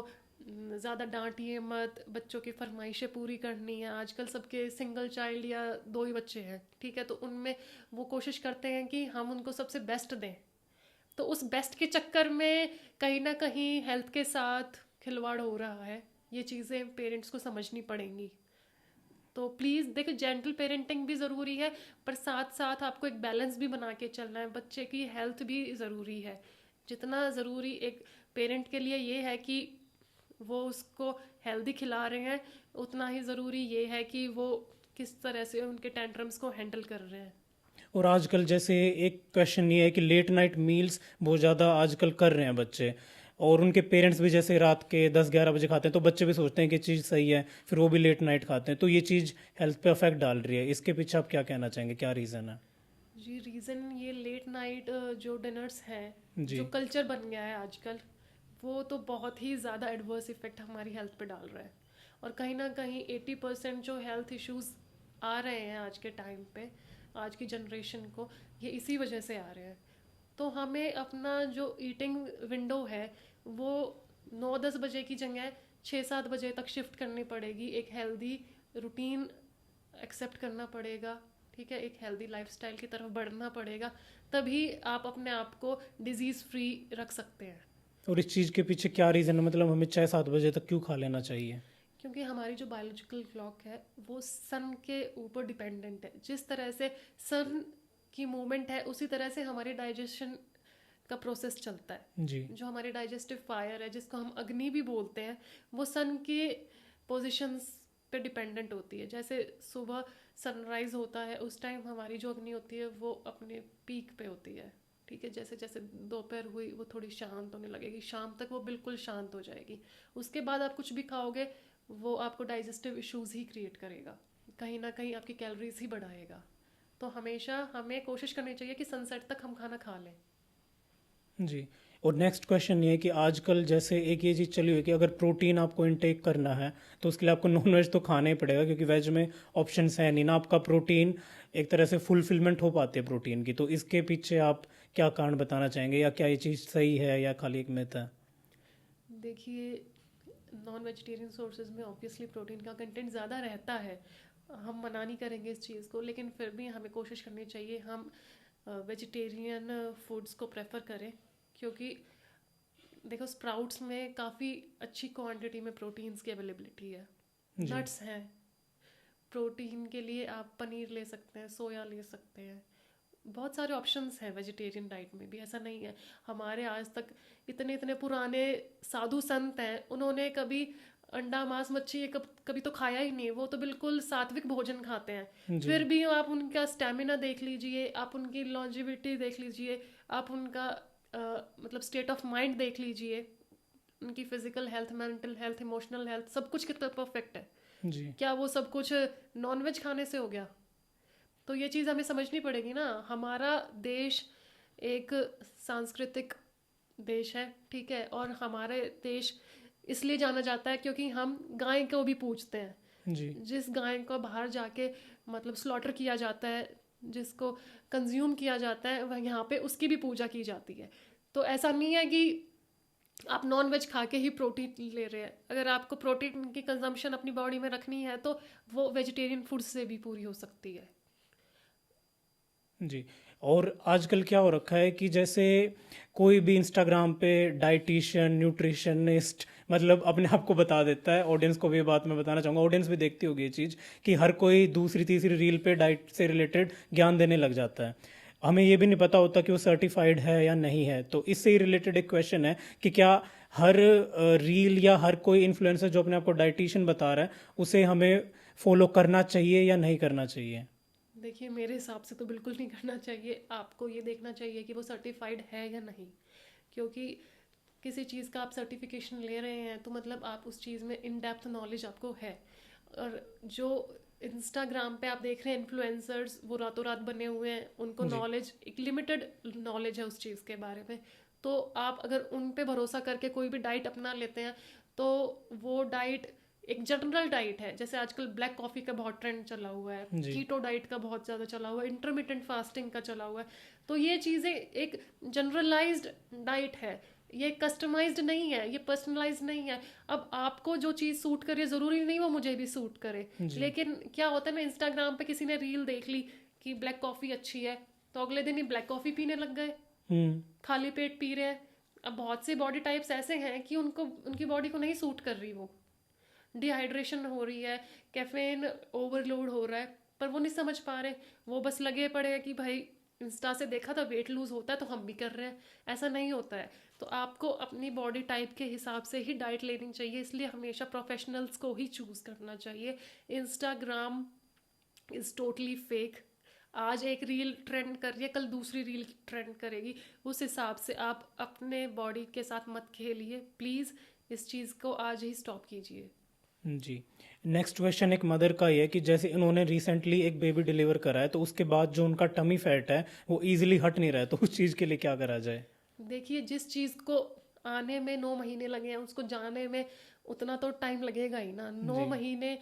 ज़्यादा डांटिए मत, बच्चों की फरमाइशें पूरी करनी है। आजकल सबके सिंगल चाइल्ड या दो ही बच्चे हैं, ठीक है, तो उनमें वो कोशिश करते हैं कि हम उनको सबसे बेस्ट दें। तो उस बेस्ट के चक्कर में कहीं ना कहीं हेल्थ के साथ खिलवाड़ हो रहा है। ये चीज़ें पेरेंट्स को समझनी पड़ेंगी। तो प्लीज़ देखो, जेंटल पेरेंटिंग भी ज़रूरी है, पर साथ साथ आपको एक बैलेंस भी बना के चलना है। बच्चे की हेल्थ भी ज़रूरी है। जितना ज़रूरी एक पेरेंट के लिए ये है कि वो उसको हेल्दी खिला रहे हैं, उतना ही ज़रूरी ये है कि वो किस तरह से उनके टेंट्रम्स को हैंडल कर रहे हैं। और आजकल जैसे एक क्वेश्चन ये है कि लेट नाइट मील्स बहुत ज़्यादा आजकल कर रहे हैं बच्चे, और उनके पेरेंट्स भी जैसे रात के 10-11 बजे खाते हैं, तो बच्चे भी सोचते हैं कि चीज़ सही है, फिर वो भी लेट नाइट खाते हैं, तो ये चीज़ हेल्थ पे अफेक्ट डाल रही है। इसके पीछे आप क्या कहना चाहेंगे, क्या रीज़न है? जी, रीज़न ये लेट नाइट जो डिनर्स हैं, जी। जो कल्चर बन गया है आजकल, वो तो बहुत ही ज़्यादा एडवर्स इफेक्ट हमारी हेल्थ पे डाल रहा है। और कहीं ना कहीं 80% जो हेल्थ इश्यूज आ रहे हैं आज के टाइम पे, आज की जनरेशन को, ये इसी वजह से आ रहे हैं। तो हमें अपना जो ईटिंग विंडो है वो 9-10 बजे की जगह 6-7 बजे तक शिफ्ट करनी पड़ेगी। एक हेल्दी रूटीन एक्सेप्ट करना पड़ेगा, ठीक है, एक हेल्दी लाइफस्टाइल की तरफ बढ़ना पड़ेगा। तभी आप अपने आप को डिजीज़ फ्री रख सकते हैं। और इस चीज़ के पीछे क्या रीज़न है, मतलब हमें 6-7 बजे तक क्यों खा लेना चाहिए? क्योंकि हमारी जो बायोलॉजिकल क्लॉक है वो सन के ऊपर डिपेंडेंट है। जिस तरह से सन की मूवमेंट है, उसी तरह से हमारे डाइजेशन का प्रोसेस चलता है। जी। जो हमारे डाइजेस्टिव फायर है, जिसको हम अग्नि भी बोलते हैं, वो सन के पोजिशंस पे डिपेंडेंट होती है। जैसे सुबह सनराइज होता है, उस टाइम हमारी जो अग्नि होती है वो अपने पीक पे होती है, ठीक है। जैसे जैसे दोपहर हुई वो थोड़ी शांत होने लगेगी, शाम तक वो बिल्कुल शांत हो जाएगी। उसके बाद आप कुछ भी खाओगे वो आपको डाइजेस्टिव इश्यूज ही क्रिएट करेगा, कहीं ना कहीं आपकी कैलोरीज ही बढ़ाएगा। तो हमेशा हमें कोशिश करनी चाहिए कि सनसेट तक हम खाना खा लें। जी। और नेक्स्ट क्वेश्चन ये है कि आजकल जैसे एक ये चीज़ चली हुई है कि अगर प्रोटीन आपको इनटेक करना है तो उसके लिए आपको नॉन वेज तो खाना ही पड़ेगा, क्योंकि वेज में ऑप्शंस है नहीं ना, आपका प्रोटीन एक तरह से फुलफिलमेंट हो पाती है प्रोटीन की। तो इसके पीछे आप क्या कारण बताना चाहेंगे, या क्या ये चीज़ सही है या खाली एक मिथ है? देखिए, नॉन वेजिटेरियन सोर्सेज में ऑब्वियसली प्रोटीन का कंटेंट ज़्यादा रहता है। हम मना नहीं करेंगे इस चीज़ को, लेकिन फिर भी हमें कोशिश करनी चाहिए हम वेजिटेरियन फूड्स को प्रेफर करें। क्योंकि देखो, स्प्राउट्स में काफ़ी अच्छी क्वांटिटी में प्रोटीन्स की अवेलेबिलिटी है। जी। नट्स हैं, प्रोटीन के लिए आप पनीर ले सकते हैं, सोया ले सकते हैं। बहुत सारे ऑप्शंस हैं वेजिटेरियन डाइट में भी, ऐसा नहीं है। हमारे आज तक इतने इतने पुराने साधु संत हैं, उन्होंने कभी अंडा मांस मच्छी ये कभी तो खाया ही नहीं। वो तो बिल्कुल सात्विक भोजन खाते हैं। जी। फिर भी आप उनका स्टेमिना देख लीजिए, आप उनकी लॉन्जिविटी देख लीजिए, आप उनका मतलब स्टेट ऑफ माइंड देख लीजिए, उनकी physical health, mental health, emotional health, सब कुछ कितना परफेक्ट है। जी। क्या वो सब कुछ नॉन वेज खाने से हो गया? तो ये चीज़ हमें समझनी पड़ेगी ना। हमारा देश एक सांस्कृतिक देश है, ठीक है, और हमारे देश इसलिए जाना जाता है क्योंकि हम गाय को भी पूजते हैं। जी। जिस गाय को बाहर जाके मतलब स्लॉटर किया जाता है, जिसको कंज्यूम किया जाता है, वह यहाँ पे उसकी भी पूजा की जाती है। तो ऐसा नहीं है कि आप नॉन वेज खा के ही प्रोटीन ले रहे हैं। अगर आपको प्रोटीन की कंजम्पशन अपनी बॉडी में रखनी है तो वो वेजिटेरियन फूड से भी पूरी हो सकती है। जी। और आजकल क्या हो रखा है कि जैसे कोई भी इंस्टाग्राम पे डाइटिशियन, न्यूट्रिशनिस्ट, मतलब अपने आप को बता देता है। ऑडियंस को भी ये बात मैं बताना चाहूँगा, ऑडियंस भी देखती होगी ये चीज़, कि हर कोई दूसरी तीसरी रील पे डाइट से रिलेटेड ज्ञान देने लग जाता है। हमें ये भी नहीं पता होता कि वो सर्टिफाइड है या नहीं है। तो इससे ही रिलेटेड एक क्वेश्चन है कि क्या हर रील या हर कोई इन्फ्लुएंसर जो अपने आप को डाइटिशियन बता रहा है उसे हमें फॉलो करना चाहिए या नहीं करना चाहिए? देखिए, मेरे हिसाब से तो बिल्कुल नहीं करना चाहिए। आपको ये देखना चाहिए कि वो सर्टिफाइड है या नहीं। क्योंकि किसी चीज़ का आप सर्टिफिकेशन ले रहे हैं तो मतलब आप उस चीज़ में इन डेप्थ नॉलेज आपको है। और जो इंस्टाग्राम पे आप देख रहे हैं इन्फ्लुएंसर्स, वो रातों रात बने हुए हैं, उनको जी। नॉलेज, एक लिमिटेड नॉलेज है उस चीज़ के बारे में। तो आप अगर उन पे भरोसा करके कोई भी डाइट अपना लेते हैं तो वो डाइट एक जनरल डाइट है। जैसे आजकल ब्लैक कॉफ़ी का बहुत ट्रेंड चला हुआ है, जी। कीटो डाइट का बहुत ज़्यादा चला हुआ है, इंटरमिटेंट फास्टिंग का चला हुआ है। तो ये चीज़ें एक जनरलाइज्ड डाइट है। ये कस्टमाइज्ड नहीं है, ये पर्सनलाइज्ड नहीं है। अब आपको जो चीज़ सूट करे ज़रूरी नहीं वो मुझे भी सूट करे। जी। लेकिन क्या होता है ना, इंस्टाग्राम पे किसी ने रील देख ली कि ब्लैक कॉफ़ी अच्छी है, तो अगले दिन ही ब्लैक कॉफ़ी पीने लग गए, हम्म। खाली पेट पी रहे हैं। अब बहुत से बॉडी टाइप्स ऐसे हैं कि उनको, उनकी बॉडी को नहीं सूट कर रही, वो डिहाइड्रेशन हो रही है, कैफीन ओवरलोड हो रहा है, पर वो नहीं समझ पा रहे। वो बस लगे पड़े हैं कि भाई इंस्टा से देखा था वेट लूज होता है तो हम भी कर रहे हैं। ऐसा नहीं होता है। तो आपको अपनी बॉडी टाइप के हिसाब से ही डाइट लेनी चाहिए, इसलिए हमेशा प्रोफेशनल्स को ही चूज करना चाहिए। Instagram is totally fake. आज एक रील ट्रेंड कर रही है, कल दूसरी रील ट्रेंड करेगी। उस हिसाब से आप अपने बॉडी के साथ मत खेलिए प्लीज़। इस चीज़ को आज ही स्टॉप कीजिए। जी। नेक्स्ट क्वेश्चन एक मदर का ही है कि जैसे इन्होंने रिसेंटली एक बेबी डिलीवर करा है, तो उसके बाद जो उनका टमी फैट है वो इजीली हट नहीं रहा है, तो उस चीज़ के लिए क्या करा जाए? देखिए, जिस चीज़ को आने में 9 महीने लगे हैं, उसको जाने में उतना तो टाइम लगेगा ही ना। नौ जी। महीने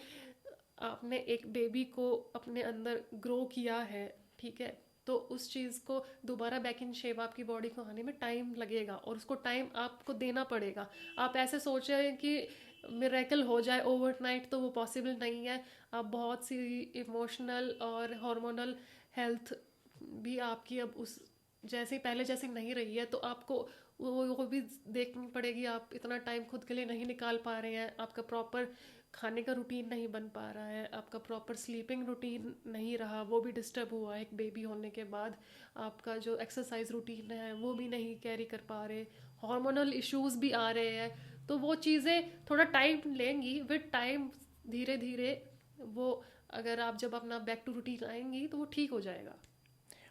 आपने एक बेबी को अपने अंदर ग्रो किया है, ठीक है, तो उस चीज़ को दोबारा बैक इन शेप आपकी बॉडी को आने में टाइम लगेगा, और उसको टाइम आपको देना पड़ेगा। आप ऐसे सोच रहे हैं कि मिरेकल हो जाए ओवरनाइट, तो वो पॉसिबल नहीं है। आप बहुत सी इमोशनल और हार्मोनल हेल्थ भी आपकी अब उस जैसे पहले जैसी नहीं रही है, तो आपको वो भी देखनी पड़ेगी। आप इतना टाइम खुद के लिए नहीं निकाल पा रहे हैं, आपका प्रॉपर खाने का रूटीन नहीं बन पा रहा है, आपका प्रॉपर स्लीपिंग रूटीन नहीं रहा, वो भी डिस्टर्ब हुआ एक बेबी होने के बाद। आपका जो एक्सरसाइज रूटीन है वो भी नहीं कैरी कर पा रहे, हार्मोनल इश्यूज भी आ रहे हैं। तो वो चीज़ें थोड़ा टाइम लेंगी, विद टाइम धीरे धीरे वो, अगर आप जब अपना बैक टू रूटीन आएंगी तो वो ठीक हो जाएगा।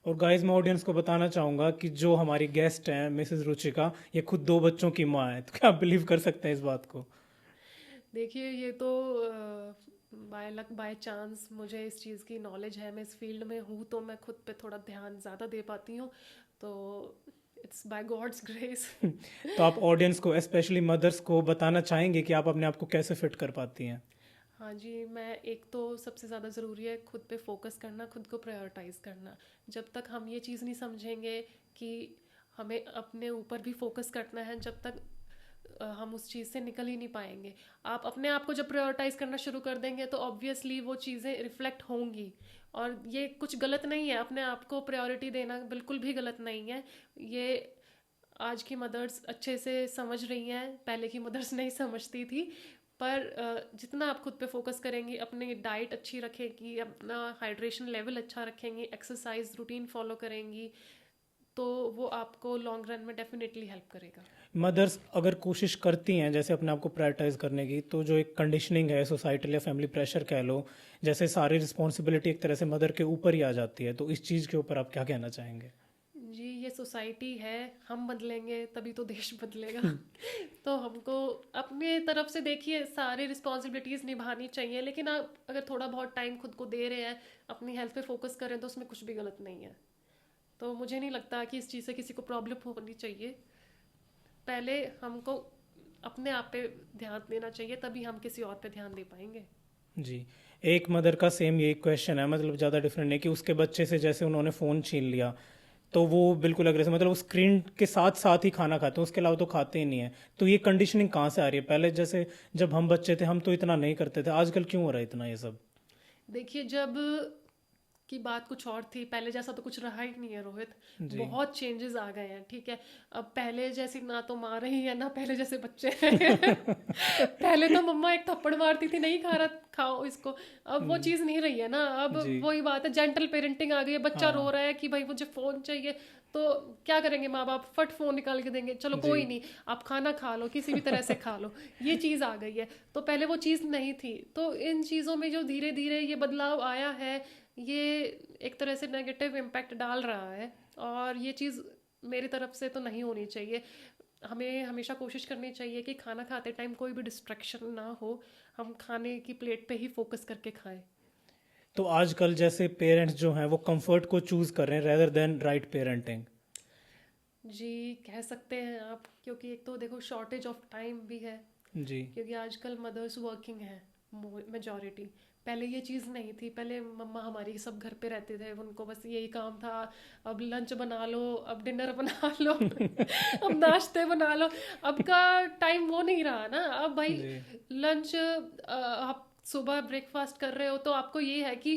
और गाइस, मैं ऑडियंस को बताना चाहूँगा कि जो हमारी गेस्ट हैं मिसेस रुचिका, ये खुद 2 बच्चों की माँ है, तो क्या आप बिलीव कर सकते हैं इस बात को? देखिए, ये तो बाय लक बाय चांस मुझे इस चीज़ की नॉलेज है, मैं इस फील्ड में हूँ, तो मैं खुद पे थोड़ा ध्यान ज़्यादा दे पाती हूँ। तो इट्स बाय गॉड्स ग्रेस। तो आप ऑडियंस को, स्पेशली मदर्स को, बताना चाहेंगे कि आप अपने आप को कैसे फिट कर पाती हैं? हाँ जी, मैं एक तो सबसे ज़्यादा ज़रूरी है खुद पे फोकस करना, खुद को प्रायोरिटाइज़ करना। जब तक हम ये चीज़ नहीं समझेंगे कि हमें अपने ऊपर भी फोकस करना है, जब तक हम उस चीज़ से निकल ही नहीं पाएंगे। आप अपने आप को जब प्रायोरिटाइज करना शुरू कर देंगे तो ऑब्वियसली वो चीज़ें रिफ्लेक्ट होंगी। और ये कुछ गलत नहीं है, अपने आप को प्रायोरिटी देना बिल्कुल भी गलत नहीं है। ये आज की मदर्स अच्छे से समझ रही हैं, पहले की मदर्स नहीं समझती थी। पर जितना आप खुद पे फोकस करेंगी, अपनी डाइट अच्छी रखेंगी, अपना हाइड्रेशन लेवल अच्छा रखेंगी, एक्सरसाइज रूटीन फॉलो करेंगी, तो वो आपको लॉन्ग रन में डेफिनेटली हेल्प करेगा। मदर्स अगर कोशिश करती हैं जैसे अपने आप को प्रायोरिटाइज करने की, तो जो एक कंडीशनिंग है सोसाइटल या फैमिली प्रेशर कह लो, जैसे सारी रिस्पॉन्सिबिलिटी एक तरह से मदर के ऊपर ही आ जाती है, तो इस चीज़ के ऊपर आप क्या कहना चाहेंगे? जी, ये सोसाइटी है, हम बदलेंगे तभी तो देश बदलेगा। तो हमको अपने तरफ से देखिए सारी रिस्पॉन्सिबिलिटीज़ निभानी चाहिए, लेकिन आप अगर थोड़ा बहुत टाइम खुद को दे रहे हैं, अपनी हेल्थ पे फोकस कर रहे हैं, तो उसमें कुछ भी गलत नहीं है। तो मुझे नहीं लगता कि इस चीज़ से किसी को प्रॉब्लम होनी चाहिए। पहले हमको अपने आप पे ध्यान देना चाहिए, तभी हम किसी और पे ध्यान दे पाएंगे। जी। एक मदर का सेम यही क्वेश्चन है, मतलब ज़्यादा डिफरेंट नहीं, कि उसके बच्चे से जैसे उन्होंने फ़ोन छीन लिया, तो वो बिल्कुल अग्रेसिव, मतलब स्क्रीन के साथ साथ ही खाना खाते हैं, उसके अलावा तो खाते ही नहीं है। तो ये कंडीशनिंग कहाँ से आ रही है? पहले जैसे जब हम बच्चे थे हम तो इतना नहीं करते थे, आजकल क्यों हो रहा है इतना ये सब? देखिए, जब की बात कुछ और थी, पहले जैसा तो कुछ रहा ही नहीं है रोहित। जी। बहुत चेंजेस आ गए हैं, ठीक है। अब पहले जैसी ना तो माँ रही है, ना पहले जैसे बच्चे हैं। पहले तो मम्मा एक थप्पड़ मारती थी, नहीं खा रहा खाओ इसको। अब वो चीज़ नहीं रही है ना। अब जी। वही बात है, जेंटल पेरेंटिंग आ गई है। बच्चा रो हाँ। रहा है कि भाई मुझे फ़ोन चाहिए, तो क्या करेंगे माँ बाप? फट फ़ोन निकाल के देंगे, चलो जी। कोई नहीं, आप खाना खा लो, किसी भी तरह से खा लो। ये चीज़ आ गई है। तो पहले वो चीज़ नहीं थी। तो इन चीज़ों में जो धीरे धीरे ये बदलाव आया है, ये एक तरह से नेगेटिव इम्पैक्ट डाल रहा है। और ये चीज़ मेरी तरफ से तो नहीं होनी चाहिए। हमें हमेशा कोशिश करनी चाहिए कि खाना खाते टाइम कोई भी डिस्ट्रैक्शन ना हो, हम खाने की प्लेट पे ही फोकस करके खाएं। तो आजकल जैसे पेरेंट्स जो हैं वो कंफर्ट को चूज कर रहे हैं रेदर देन राइट पेरेंटिंग। जी, कह सकते हैं आप, क्योंकि एक तो देखो शॉर्टेज ऑफ टाइम भी है, जी। क्योंकि आजकल मदर्स वर्किंग हैं मेजॉरिटी। पहले ये चीज़ नहीं थी। पहले मम्मा हमारी सब घर पे रहते थे, उनको बस यही काम था, अब लंच बना लो, अब डिनर बना लो, अब नाश्ते बना लो। अब का टाइम वो नहीं रहा ना। अब भाई जी लंच, आप सुबह ब्रेकफास्ट कर रहे हो तो आपको ये है कि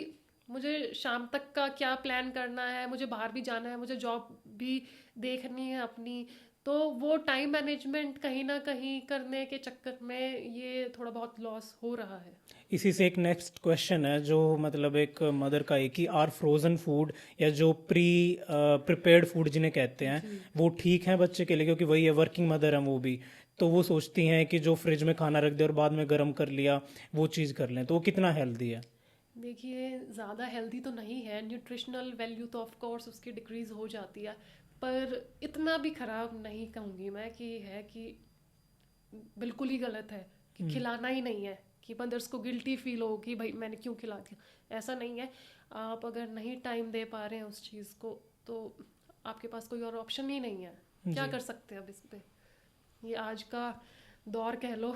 मुझे शाम तक का क्या प्लान करना है, मुझे बाहर भी जाना है, मुझे जॉब भी देखनी है अपनी। तो वो टाइम मैनेजमेंट कहीं ना कहीं करने के चक्कर में ये थोड़ा बहुत लॉस हो रहा है। इसी से एक नेक्स्ट क्वेश्चन है जो मतलब एक मदर का है कि आर फ्रोज़न फूड या जो प्रिपेयर्ड फूड जिन्हें कहते हैं जी। वो ठीक है बच्चे के लिए, क्योंकि वही है वर्किंग मदर है वो भी, तो वो सोचती हैं कि जो फ्रिज में खाना रख दे और बाद में गर्म कर लिया वो चीज़ कर लें, तो वो कितना हेल्दी है? देखिए, ज़्यादा हेल्दी तो नहीं है, न्यूट्रिशनल वैल्यू तो ऑफ कोर्स उसकी डिक्रीज हो जाती है, पर इतना भी ख़राब नहीं कहूँगी मैं कि है कि बिल्कुल ही गलत है कि हम्म, खिलाना ही नहीं है, कि मदर्स को गिल्टी फील हो कि भाई मैंने क्यों खिला दिया। ऐसा नहीं है। आप अगर नहीं टाइम दे पा रहे हैं उस चीज़ को, तो आपके पास कोई और ऑप्शन ही नहीं है। क्या जी कर सकते हैं अब इस पे? ये आज का दौर कह लो,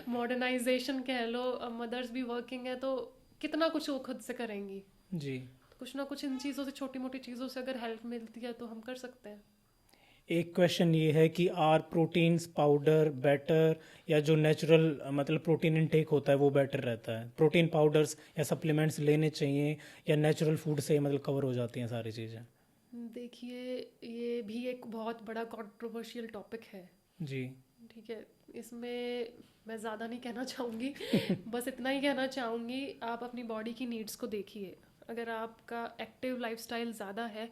मॉडर्नाइजेशन कह लो। अब मदर्स भी वर्किंग है तो कितना कुछ वो खुद से करेंगी। जी। तो कुछ ना कुछ इन चीज़ों से, छोटी मोटी चीज़ों से अगर हेल्प मिलती है तो हम कर सकते हैं। एक क्वेश्चन ये है कि आर प्रोटीन्स पाउडर बेटर या जो नेचुरल मतलब प्रोटीन इनटेक होता है वो बेटर रहता है? प्रोटीन पाउडर्स या सप्लीमेंट्स लेने चाहिए या नेचुरल फूड से मतलब कवर हो जाती हैं सारी चीज़ें? देखिए, ये भी एक बहुत बड़ा कंट्रोवर्शियल टॉपिक है। जी ठीक है, इसमें मैं ज़्यादा नहीं कहना चाहूँगी। बस इतना ही कहना चाहूँगी, आप अपनी बॉडी की नीड्स को देखिए। अगर आपका एक्टिव लाइफस्टाइल ज़्यादा है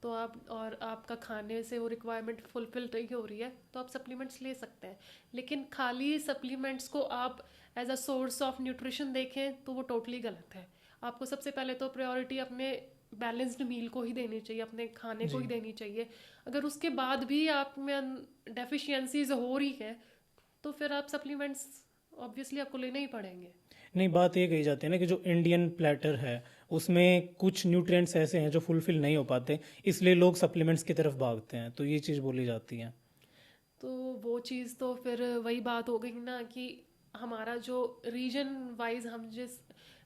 तो आप, और आपका खाने से वो रिक्वायरमेंट फुलफिल नहीं हो रही है, तो आप सप्लीमेंट्स ले सकते हैं। लेकिन खाली सप्लीमेंट्स को आप as a source of nutrition देखें तो वो टोटली गलत है। आपको सबसे पहले तो प्रायोरिटी अपने बैलेंस्ड मील को ही देनी चाहिए, अपने खाने को जी। ही देनी चाहिए। अगर उसके बाद भी आप में डेफिशिएंसीज हो रही है तो फिर आप सप्लीमेंट्स ऑब्वियसली आपको लेने ही पड़ेंगे। नहीं, बात ये कही जाती है ना कि जो इंडियन प्लेटर है उसमें कुछ न्यूट्रिएंट्स ऐसे हैं जो फुलफिल नहीं हो पाते, इसलिए लोग सप्लीमेंट्स की तरफ भागते हैं, तो ये चीज़ बोली जाती है। तो वो चीज़ तो फिर वही बात हो गई ना कि हमारा जो रीजन वाइज, हम जिस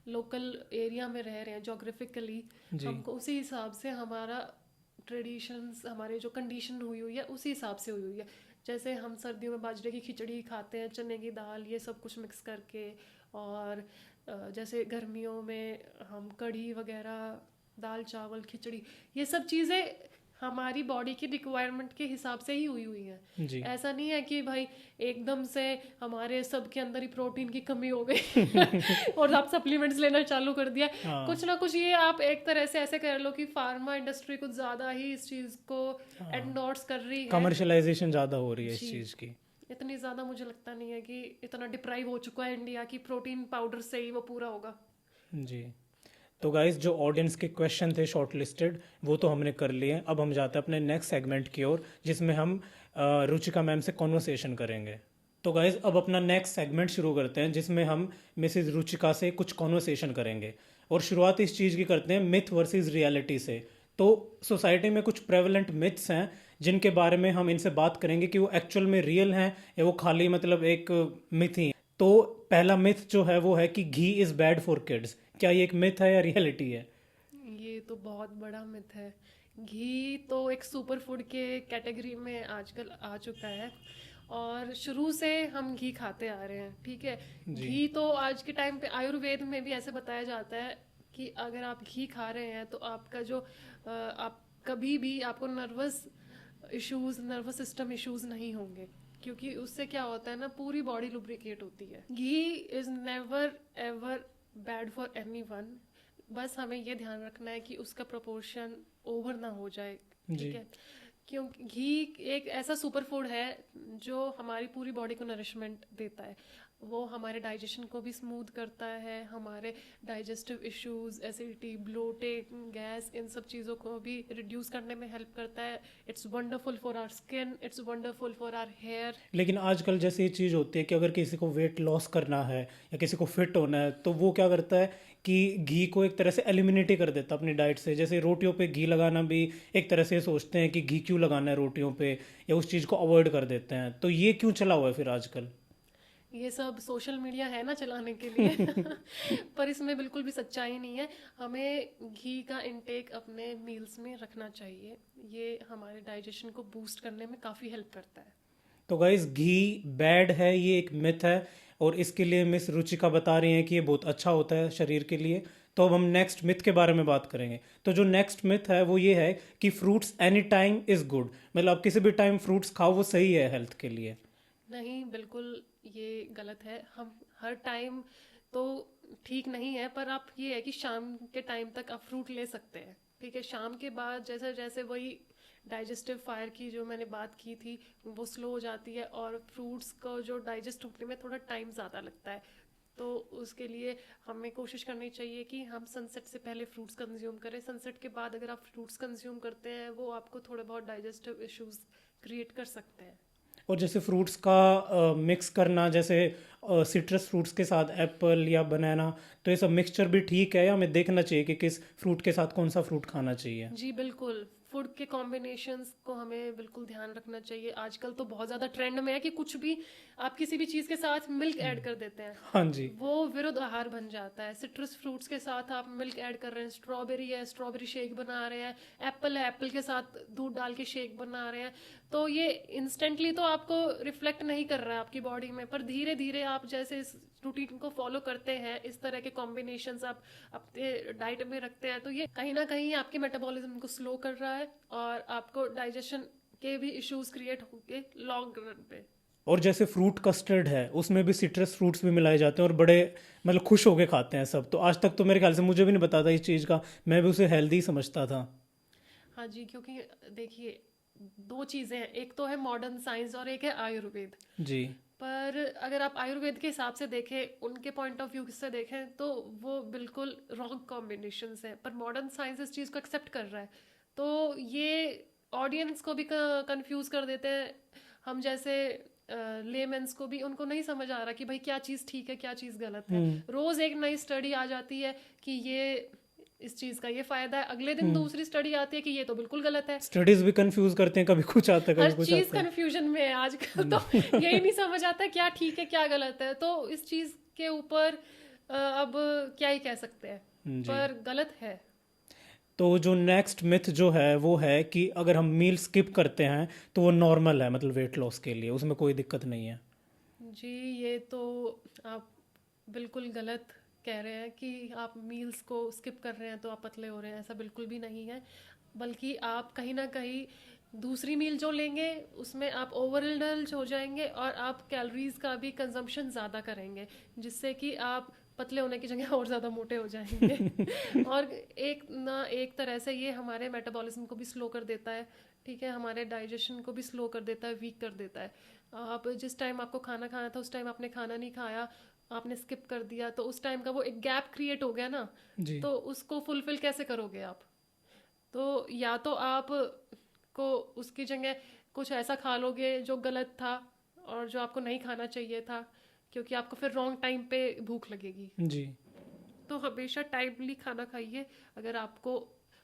लोकल एरिया में रह रहे हैं जोग्राफिकली, जी हमको उसी हिसाब से हमारा ट्रेडिशंस, हमारे जो कंडीशन हुई हुई है उसी हिसाब से हुई हुई है। जैसे हम सर्दियों में बाजरे की खिचड़ी खाते हैं, चने की दाल, ये सब कुछ मिक्स करके। और जैसे गर्मियों में हम कढ़ी वगैरह, दाल चावल खिचड़ी, ये सब चीज़ें हमारी बॉडी की रिक्वायरमेंट के हिसाब से ही हुई हुई हैं। जी। ऐसा नहीं है कि भाई एकदम से हमारे सब के अंदर ही प्रोटीन की कमी हो गई और आप सप्लीमेंट्स लेना चालू कर दिया। हाँ कुछ ना कुछ ये आप एक तरह से ऐसे कह लो कि फार्मा इंडस्ट्री कुछ ज़्यादा ही इस चीज़ को हाँ, एंडोर्स कर रही है। कमर्शलाइजेशन ज़्यादा हो रही है इस जी। चीज़ की। इतनी ज़्यादा मुझे लगता नहीं है कि इतना डिप्राइव हो चुका है इंडिया की प्रोटीन पाउडर से ही वो पूरा होगा। जी। तो गाइस, जो ऑडियंस के क्वेश्चन थे शॉर्ट लिस्टेड वो तो हमने कर लिए हैं। अब हम जाते हैं अपने नेक्स्ट सेगमेंट की ओर जिसमें हम रुचिका मैम से कॉन्वर्सेशन करेंगे। तो गाइस, अब अपना नेक्स्ट सेगमेंट शुरू करते हैं जिसमें हम मिसेज रुचिका से कुछ कॉन्वर्सेशन करेंगे, और शुरुआत इस चीज़ की करते हैं मिथ वर्सेस रियलिटी से। तो सोसाइटी में कुछ प्रेवलेंट मिथ्स हैं जिनके बारे में हम इनसे बात करेंगे कि वो एक्चुअल में रियल हैं या वो खाली मतलब एक मिथ ही है। तो पहला मिथ जो है वो है कि घी इज़ बैड फॉर किड्स। क्या ये एक मिथ है या रियलिटी है? ये तो बहुत बड़ा मिथ है। घी तो एक सुपर फूड के कैटेगरी में आजकल आ चुका है, और शुरू से हम घी खाते आ रहे हैं। ठीक है, जी घी तो आज के टाइम पे आयुर्वेद में भी ऐसे बताया जाता है कि अगर आप घी खा रहे हैं तो आपका जो आप कभी भी आपको नर्वस सिस्टम इश्यूज नहीं होंगे, क्योंकि उससे क्या होता है ना, पूरी बॉडी लुब्रिकेट होती है। Ghee is never ever bad for anyone. बस हमें ये ध्यान रखना है कि उसका प्रोपोर्शन ओवर ना हो जाए। जी ठीक है, क्योंकि घी एक ऐसा सुपर फूड है जो हमारी पूरी बॉडी को नरिशमेंट देता है। वो हमारे डाइजेशन को भी स्मूथ करता है, हमारे digestive issues, acidity, bloating, gas, इन सब चीज़ों को भी रिड्यूस करने में हेल्प करता है। It's wonderful for our skin, it's wonderful for our hair. लेकिन आजकल जैसे ये चीज़ होती है कि अगर किसी को वेट लॉस करना है या किसी को फिट होना है तो वो क्या करता है कि घी को एक तरह से एलिमिनेट ही कर देता है अपनी डाइट से। जैसे रोटियों पे घी लगाना भी एक तरह से सोचते हैं कि घी क्यों लगाना है रोटियों पे, या उस चीज़ को अवॉइड कर देते हैं। तो ये क्यों चला हुआ है फिर आजकल? ये सब सोशल मीडिया है ना चलाने के लिए पर इसमें बिल्कुल भी सच्चाई नहीं है। हमें घी का इंटेक अपने मील्स में रखना चाहिए। ये हमारे डाइजेशन को बूस्ट करने में काफ़ी हेल्प करता है। तो गाइस घी बैड है, ये एक मिथ है, और इसके लिए मिस रुचिका बता रही हैं कि ये बहुत अच्छा होता है शरीर के लिए। तो अब हम नेक्स्ट मिथ के बारे में बात करेंगे। तो जो नेक्स्ट मिथ है वो ये है कि fruits any time is good, मतलब आप किसी भी टाइम फ्रूट्स खाओ वो सही है हेल्थ के लिए। नहीं, बिल्कुल ये गलत है। हम हर टाइम तो ठीक नहीं है, पर आप ये है कि शाम के टाइम तक आप फ्रूट ले सकते हैं। ठीक है, शाम के बाद जैसे जैसे वही डाइजेस्टिव फायर की जो मैंने बात की थी वो स्लो हो जाती है, और फ्रूट्स को जो डाइजेस्ट होने में थोड़ा टाइम ज़्यादा लगता है। तो उसके लिए हमें कोशिश करनी चाहिए कि हम सनसेट से पहले फ्रूट्स कंज्यूम करें। सनसेट के बाद अगर आप फ्रूट्स कंज्यूम करते हैं वो आपको थोड़े बहुत डाइजेस्टिव इश्यूज क्रिएट कर सकते हैं। और जैसे फ्रूट्स का मिक्स करना, जैसे सिट्रस फ्रूट्स के साथ एप्पल या बनाना, तो ये सब मिक्सचर भी ठीक है या हमें देखना चाहिए कि किस फ्रूट के साथ कौन सा फ्रूट खाना चाहिए? जी बिल्कुल, फूड के कॉम्बिनेशंस को हमें बिल्कुल ध्यान रखना चाहिए। आजकल तो बहुत ज़्यादा ट्रेंड में है कि कुछ भी आप किसी भी चीज़ के साथ मिल्क ऐड कर देते हैं, हाँ जी। वो विरुद्ध आहार बन जाता है। सिट्रस फ्रूट्स के साथ आप मिल्क ऐड कर रहे हैं, स्ट्रॉबेरी है स्ट्रॉबेरी शेक बना रहे हैं, एप्पल है एप्पल के साथ दूध डाल के शेक बना रहे हैं। तो ये इंस्टेंटली तो आपको रिफ्लेक्ट नहीं कर रहा है आपकी बॉडी में, पर धीरे धीरे आप जैसे इस रूटीन को फॉलो करते हैं, इस तरह के कॉम्बिनेशंस आप अपने डाइट में रखते हैं, तो ये कहीं ना कहीं आपके मेटाबॉलिज्म को स्लो कर रहा है और आपको डाइजेशन के भी इश्यूज क्रिएट होंगे लॉन्ग रन पे। और जैसे फ्रूट कस्टर्ड है उसमें भी सिट्रस फ्रूट्स भी मिलाए जाते हैं और बड़े मतलब खुश होके खाते हैं सब। तो आज तक तो मेरे ख्याल से मुझे भी नहीं पता था इस चीज़ का, मैं भी उसे हेल्दी समझता था। हाँ जी, क्योंकि देखिए दो चीज़ें हैं, एक तो है मॉडर्न साइंस और एक है आयुर्वेद। जी। पर अगर आप आयुर्वेद के हिसाब से देखें, उनके पॉइंट ऑफ व्यू से देखें, तो वो बिल्कुल रॉन्ग कॉम्बिनेशंस हैं, पर मॉडर्न साइंस इस चीज़ को एक्सेप्ट कर रहा है। तो ये ऑडियंस को भी कंफ्यूज कर देते हैं। हम जैसे लेमेंस को भी उनको नहीं समझ आ रहा कि भाई क्या चीज़ ठीक है क्या चीज़ गलत है। हम्म। रोज़ एक नई स्टडी आ जाती है कि ये इस चीज़ का ये फ़ायदा है, अगले दिन हम्म। दूसरी स्टडी आती है कि ये तो बिल्कुल गलत है। स्टडीज भी कंफ्यूज करते हैं, कभी कुछ आता है हर कभी कुछ चीज आता है। कंफ्यूजन में है आजकल तो यही नहीं समझ आता क्या ठीक है क्या गलत है। तो इस चीज के ऊपर अब क्या ही कह सकते हैं, जी। पर गलत है। तो जो नेक्स्ट मिथ जो है वो है कि अगर हम मील स्किप करते हैं तो वो नॉर्मल है, मतलब वेट लॉस के लिए उसमें कोई दिक्कत नहीं है। जी ये तो आप बिल्कुल गलत कह रहे हैं कि आप मील्स को स्किप कर रहे हैं तो आप पतले हो रहे हैं। ऐसा बिल्कुल भी नहीं है, बल्कि आप कहीं ना कहीं दूसरी मील जो लेंगे उसमें आप ओवर इंडल्ज हो जाएंगे और आप कैलोरीज का भी कंजम्पशन ज़्यादा करेंगे, जिससे कि आप पतले होने की जगह और ज़्यादा मोटे हो जाएंगे और एक ना एक तरह से ये हमारे मेटाबॉलिज्म को भी स्लो कर देता है। ठीक है, हमारे डाइजेशन को भी स्लो कर देता है, वीक कर देता है। आप जिस टाइम आपको खाना खाना था उस टाइम आपने खाना नहीं खाया, आपने स्किप कर दिया, तो उस टाइम का वो एक गैप क्रिएट हो गया ना। जी। तो उसको फुलफिल कैसे करोगे आप? तो या तो आप को उसकी जगह कुछ ऐसा खा लोगे जो गलत था और जो आपको नहीं खाना चाहिए था, क्योंकि आपको फिर रॉन्ग टाइम पे भूख लगेगी। जी। तो हमेशा टाइमली खाना खाइए अगर आपको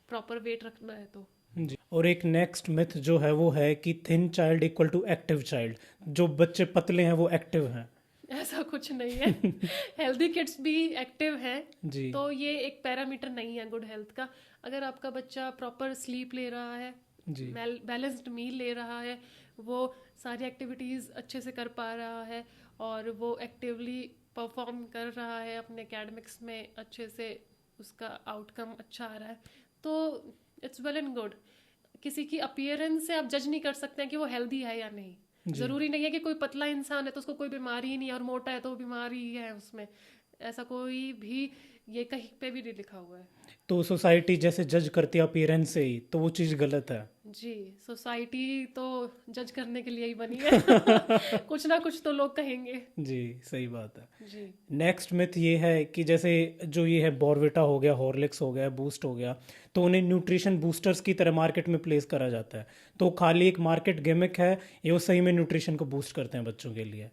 प्रॉपर वेट रखना है तो। जी। और एक नेक्स्ट मिथ जो है वो है कि thin child equal to active child, जो बच्चे पतले हैं वो एक्टिव हैं। ऐसा कुछ नहीं है हेल्दी किड्स भी एक्टिव हैं। जी। तो ये एक पैरामीटर नहीं है गुड हेल्थ का। अगर आपका बच्चा प्रॉपर स्लीप ले रहा है, जी। बैलेंस्ड मील ले रहा है, वो सारी एक्टिविटीज़ अच्छे से कर पा रहा है और वो एक्टिवली परफॉर्म कर रहा है अपने एकेडमिक्स में अच्छे से, उसका आउटकम अच्छा आ रहा है, तो इट्स वेल एंड गुड। किसी की अपीयरेंस से आप जज नहीं कर सकते हैं कि वो हेल्दी है या नहीं। जी। ज़रूरी नहीं है कि कोई पतला इंसान है तो उसको कोई बीमारी ही नहीं है, और मोटा है तो वो बीमारी ही है उसमें। ऐसा कोई भी ये कहीं पे भी नहीं लिखा हुआ है। तो सोसाइटी जैसे जज करती है अपीयरेंस से ही, तो वो चीज़ गलत है। जी, सोसाइटी तो जज करने के लिए ही बनी है कुछ ना कुछ तो लोग कहेंगे। जी, सही बात है। जी नेक्स्ट मिथ ये है कि जैसे जो ये है बॉर्विटा हो गया, हॉर्लिक्स हो गया, बूस्ट हो गया, तो उन्हें न्यूट्रिशन बूस्टर्स की तरह मार्केट में प्लेस करा जाता है। तो खाली एक मार्केट गिमिक है, ये वो सही में न्यूट्रिशन को बूस्ट करते हैं बच्चों के लिए?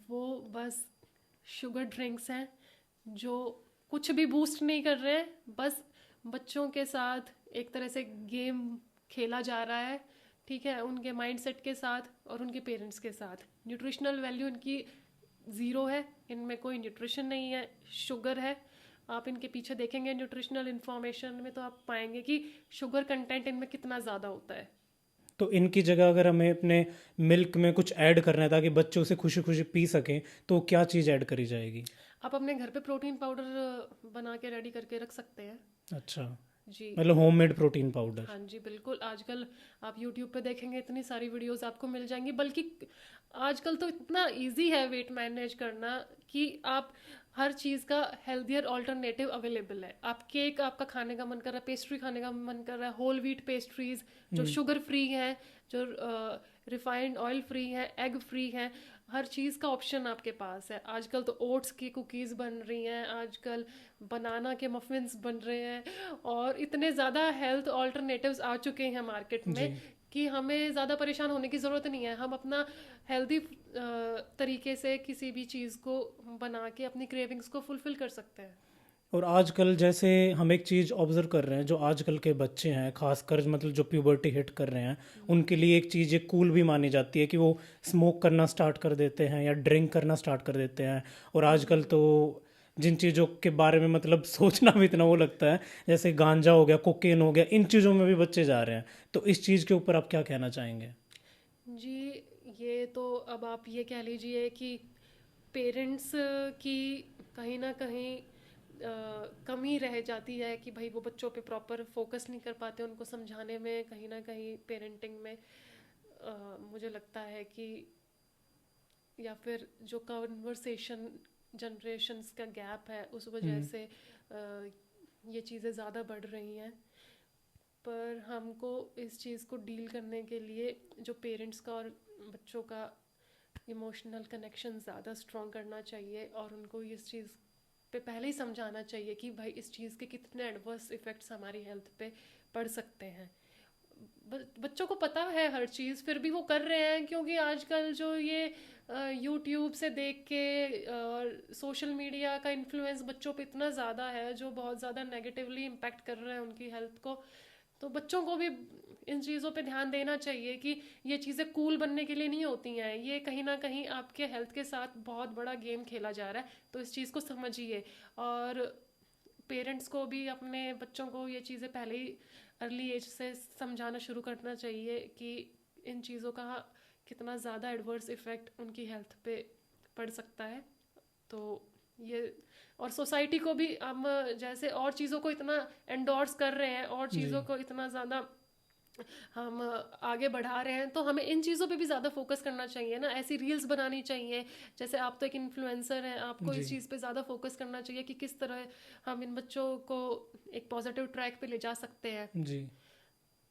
वो बस शुगर ड्रिंक्स हैं जो कुछ भी बूस्ट नहीं कर रहे हैं, बस बच्चों के साथ एक तरह से गेम खेला जा रहा है। ठीक है, उनके माइंडसेट के साथ और उनके पेरेंट्स के साथ न्यूट्रिशनल वैल्यू इनकी ज़ीरो है, इनमें कोई न्यूट्रिशन नहीं है, शुगर है। आप इनके पीछे देखेंगे न्यूट्रिशनल इन्फॉर्मेशन में तो आप पाएंगे कि शुगर कंटेंट इनमें कितना ज़्यादा होता है। तो इनकी जगह अगर हमें अपने मिल्क में कुछ ऐड करना है ताकि बच्चे उसे खुशी खुशी पी सकें, तो क्या चीज़ ऐड करी जाएगी? आप अपने घर पे प्रोटीन पाउडर बना के रेडी करके रख सकते हैं। अच्छा, जी मतलब होममेड प्रोटीन पाउडर। हाँ जी बिल्कुल। आजकल आप यूट्यूब पे देखेंगे इतनी सारी वीडियोस आपको मिल जाएंगी, बल्कि आजकल तो इतना इजी है वेट मैनेज करना कि आप हर चीज़ का हेल्दियर ऑल्टरनेटिव अवेलेबल है। आप केक आपका खाने का मन कर रहा है, पेस्ट्री खाने का मन कर रहा है, होल व्हीट पेस्ट्रीज जो शुगर फ्री हैं, जो रिफाइंड ऑयल फ्री हैं, एग फ्री हैं, हर चीज़ का ऑप्शन आपके पास है। आजकल तो ओट्स की कुकीज़ बन रही हैं, आजकल बनाना के मफिन्स बन रहे हैं, और इतने ज़्यादा हेल्थ ऑल्टरनेटिव्स आ चुके हैं मार्केट जी। में कि हमें ज़्यादा परेशान होने की ज़रूरत नहीं है। हम अपना हेल्दी तरीके से किसी भी चीज़ को बना के अपनी क्रेविंग्स को फुलफिल कर सकते हैं। और आजकल जैसे हम एक चीज़ ऑब्जर्व कर रहे हैं, जो आजकल के बच्चे हैं खासकर, मतलब जो प्यूबर्टी हिट कर रहे हैं, उनके लिए एक चीज़ एक कूल भी मानी जाती है कि वो स्मोक करना स्टार्ट कर देते हैं या ड्रिंक करना स्टार्ट कर देते हैं। और आजकल तो जिन चीज़ों के बारे में मतलब सोचना भी इतना वो लगता है, जैसे गांजा हो गया, कोकेन हो गया, इन चीज़ों में भी बच्चे जा रहे हैं। तो इस चीज़ के ऊपर आप क्या कहना चाहेंगे? जी ये तो अब आप ये कह लीजिए कि पेरेंट्स की कहीं ना कहीं कमी रह जाती है कि भाई वो बच्चों पे प्रॉपर फोकस नहीं कर पाते उनको समझाने में। कहीं ना कहीं पेरेंटिंग में मुझे लगता है कि, या फिर जो कन्वर्सेशन जनरेशन्स का गैप है उस वजह से ये चीज़ें ज़्यादा बढ़ रही हैं। पर हमको इस चीज़ को डील करने के लिए जो पेरेंट्स का और बच्चों का इमोशनल कनेक्शन ज़्यादा स्ट्रॉन्ग करना चाहिए, और उनको इस चीज़ पे पहले ही समझाना चाहिए कि भाई इस चीज़ के कितने एडवर्स इफ़ेक्ट्स हमारी हेल्थ पे पड़ सकते हैं। बच्चों को पता है हर चीज़, फिर भी वो कर रहे हैं क्योंकि आजकल जो ये यूट्यूब से देख के और सोशल मीडिया का इन्फ्लुएंस बच्चों पे इतना ज़्यादा है जो बहुत ज़्यादा नेगेटिवली इम्पैक्ट कर रहे हैं उनकी हेल्थ को। तो बच्चों को भी इन चीज़ों पे ध्यान देना चाहिए कि ये चीज़ें कूल बनने के लिए नहीं होती हैं, ये कहीं ना कहीं आपके हेल्थ के साथ बहुत बड़ा गेम खेला जा रहा है। तो इस चीज़ को समझिए, और पेरेंट्स को भी अपने बच्चों को ये चीज़ें पहले ही अर्ली एज से समझाना शुरू करना चाहिए कि इन चीज़ों का कितना ज़्यादा एडवर्स इफ़ेक्ट उनकी हेल्थ पे पड़ सकता है। तो ये, और सोसाइटी को भी हम जैसे और चीज़ों को इतना एंडोर्स कर रहे हैं और जी। चीज़ों को इतना ज़्यादा हम आगे बढ़ा रहे हैं, तो हमें इन चीज़ों पे भी ज़्यादा फोकस करना चाहिए ना। ऐसी रील्स बनानी चाहिए, जैसे आप तो एक इन्फ्लुएंसर हैं, आपको जी। इस चीज़ पे ज़्यादा फोकस करना चाहिए कि किस तरह हम इन बच्चों को एक पॉजिटिव ट्रैक पे ले जा सकते हैं। जी।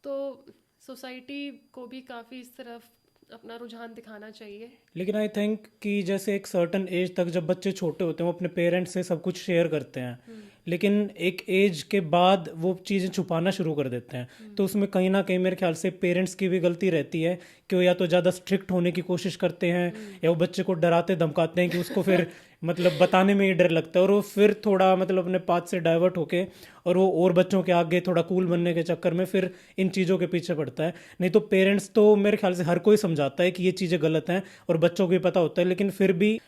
तो सोसाइटी को भी काफ़ी इस तरफ अपना रुझान दिखाना चाहिए। लेकिन आई थिंक कि जैसे एक सर्टन एज तक जब बच्चे छोटे होते हैं वो अपने पेरेंट्स से सब कुछ शेयर करते हैं, लेकिन एक एज के बाद वो चीज़ें छुपाना शुरू कर देते हैं। तो उसमें कहीं ना कहीं मेरे ख्याल से पेरेंट्स की भी गलती रहती है कि वो या तो ज़्यादा स्ट्रिक्ट होने की कोशिश करते हैं, या वो बच्चे को डराते धमकाते हैं कि उसको फिर मतलब बताने में ही डर लगता है, और वो फिर थोड़ा मतलब अपने पाथ से डाइवर्ट होके और वो और बच्चों के आगे थोड़ा कूल बनने के चक्कर में फिर इन चीज़ों के पीछे पड़ता है। नहीं तो पेरेंट्स तो मेरे ख्याल से हर कोई समझाता है कि ये चीज़ें गलत हैं और बच्चों को भी पता होता है, लेकिन फिर भी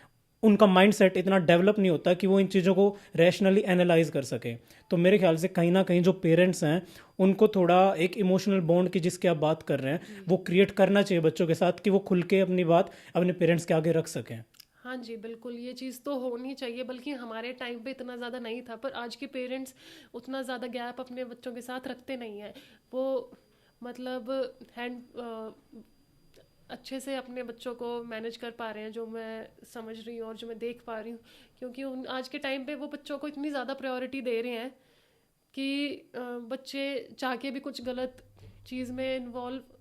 उनका माइंड सेट इतना डेवलप नहीं होता कि वो इन चीज़ों को रैशनली एनालाइज कर सके। तो मेरे ख्याल से कहीं ना कहीं जो पेरेंट्स हैं उनको थोड़ा एक इमोशनल बॉन्ड की जिसकी आप बात कर रहे हैं वो क्रिएट करना चाहिए बच्चों के साथ, कि वो खुल के अपनी बात अपने पेरेंट्स के आगे रख सकें। हाँ जी बिल्कुल, ये चीज़ तो होनी चाहिए, बल्कि हमारे टाइम पे इतना ज़्यादा नहीं था। पर आज के पेरेंट्स उतना ज़्यादा गैप अपने बच्चों के साथ रखते नहीं हैं। वो मतलब हैंड अच्छे से अपने बच्चों को मैनेज कर पा रहे हैं, जो मैं समझ रही हूँ और जो मैं देख पा रही हूँ। क्योंकि आज के टाइम पे वो बच्चों को इतनी ज़्यादा प्रायोरिटी दे रहे हैं कि बच्चे चाह के भी कुछ गलत चीज़ में इन्वॉल्व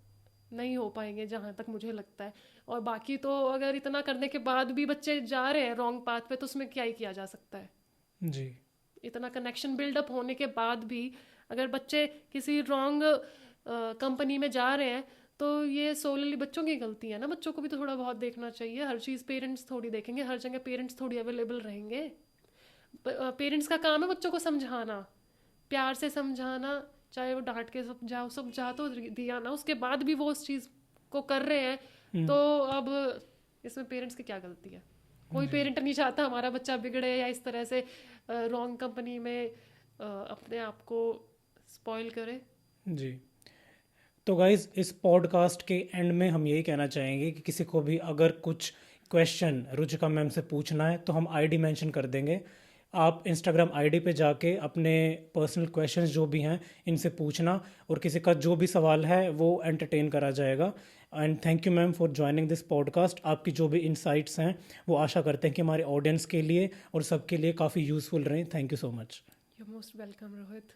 नहीं हो पाएंगे, जहाँ तक मुझे लगता है। और बाकी तो अगर इतना करने के बाद भी बच्चे जा रहे हैं रॉन्ग पाथ पे, तो उसमें क्या ही किया जा सकता है। जी। इतना कनेक्शन बिल्डअप होने के बाद भी अगर बच्चे किसी रॉन्ग कंपनी में जा रहे हैं, तो ये सोलली बच्चों की गलती है ना। बच्चों को भी तो थोड़ा बहुत देखना चाहिए, हर चीज़ पेरेंट्स थोड़ी देखेंगे, हर जगह पेरेंट्स थोड़ी अवेलेबल रहेंगे। पेरेंट्स का काम है बच्चों को समझाना, प्यार से समझाना, चाहे वो डांट के समझा तो दिया ना, उसके बाद भी वो उस चीज़ को कर रहे हैं, तो अब इसमें पेरेंट्स की क्या गलती है। कोई पेरेंट नहीं चाहता हमारा बच्चा बिगड़े या इस तरह से रॉन्ग कंपनी में अपने आप को स्पॉइल करे। जी। तो गाइज इस पॉडकास्ट के एंड में हम यही कहना चाहेंगे कि किसी को भी अगर कुछ क्वेश्चन रुचिका मैम से पूछना है तो हम आईडी मेंशन कर देंगे। आप इंस्टाग्राम आईडी पे जाके अपने पर्सनल क्वेश्चंस जो भी हैं इनसे पूछना, और किसी का जो भी सवाल है वो एंटरटेन करा जाएगा। And thank you ma'am for joining this podcast. आपकी जो भी इंसाइट्स हैं वो आशा करते हैं कि हमारे ऑडियंस के लिए और सबके लिए काफ़ी यूज़फुल रहें। Thank you so much. You most welcome Rohit.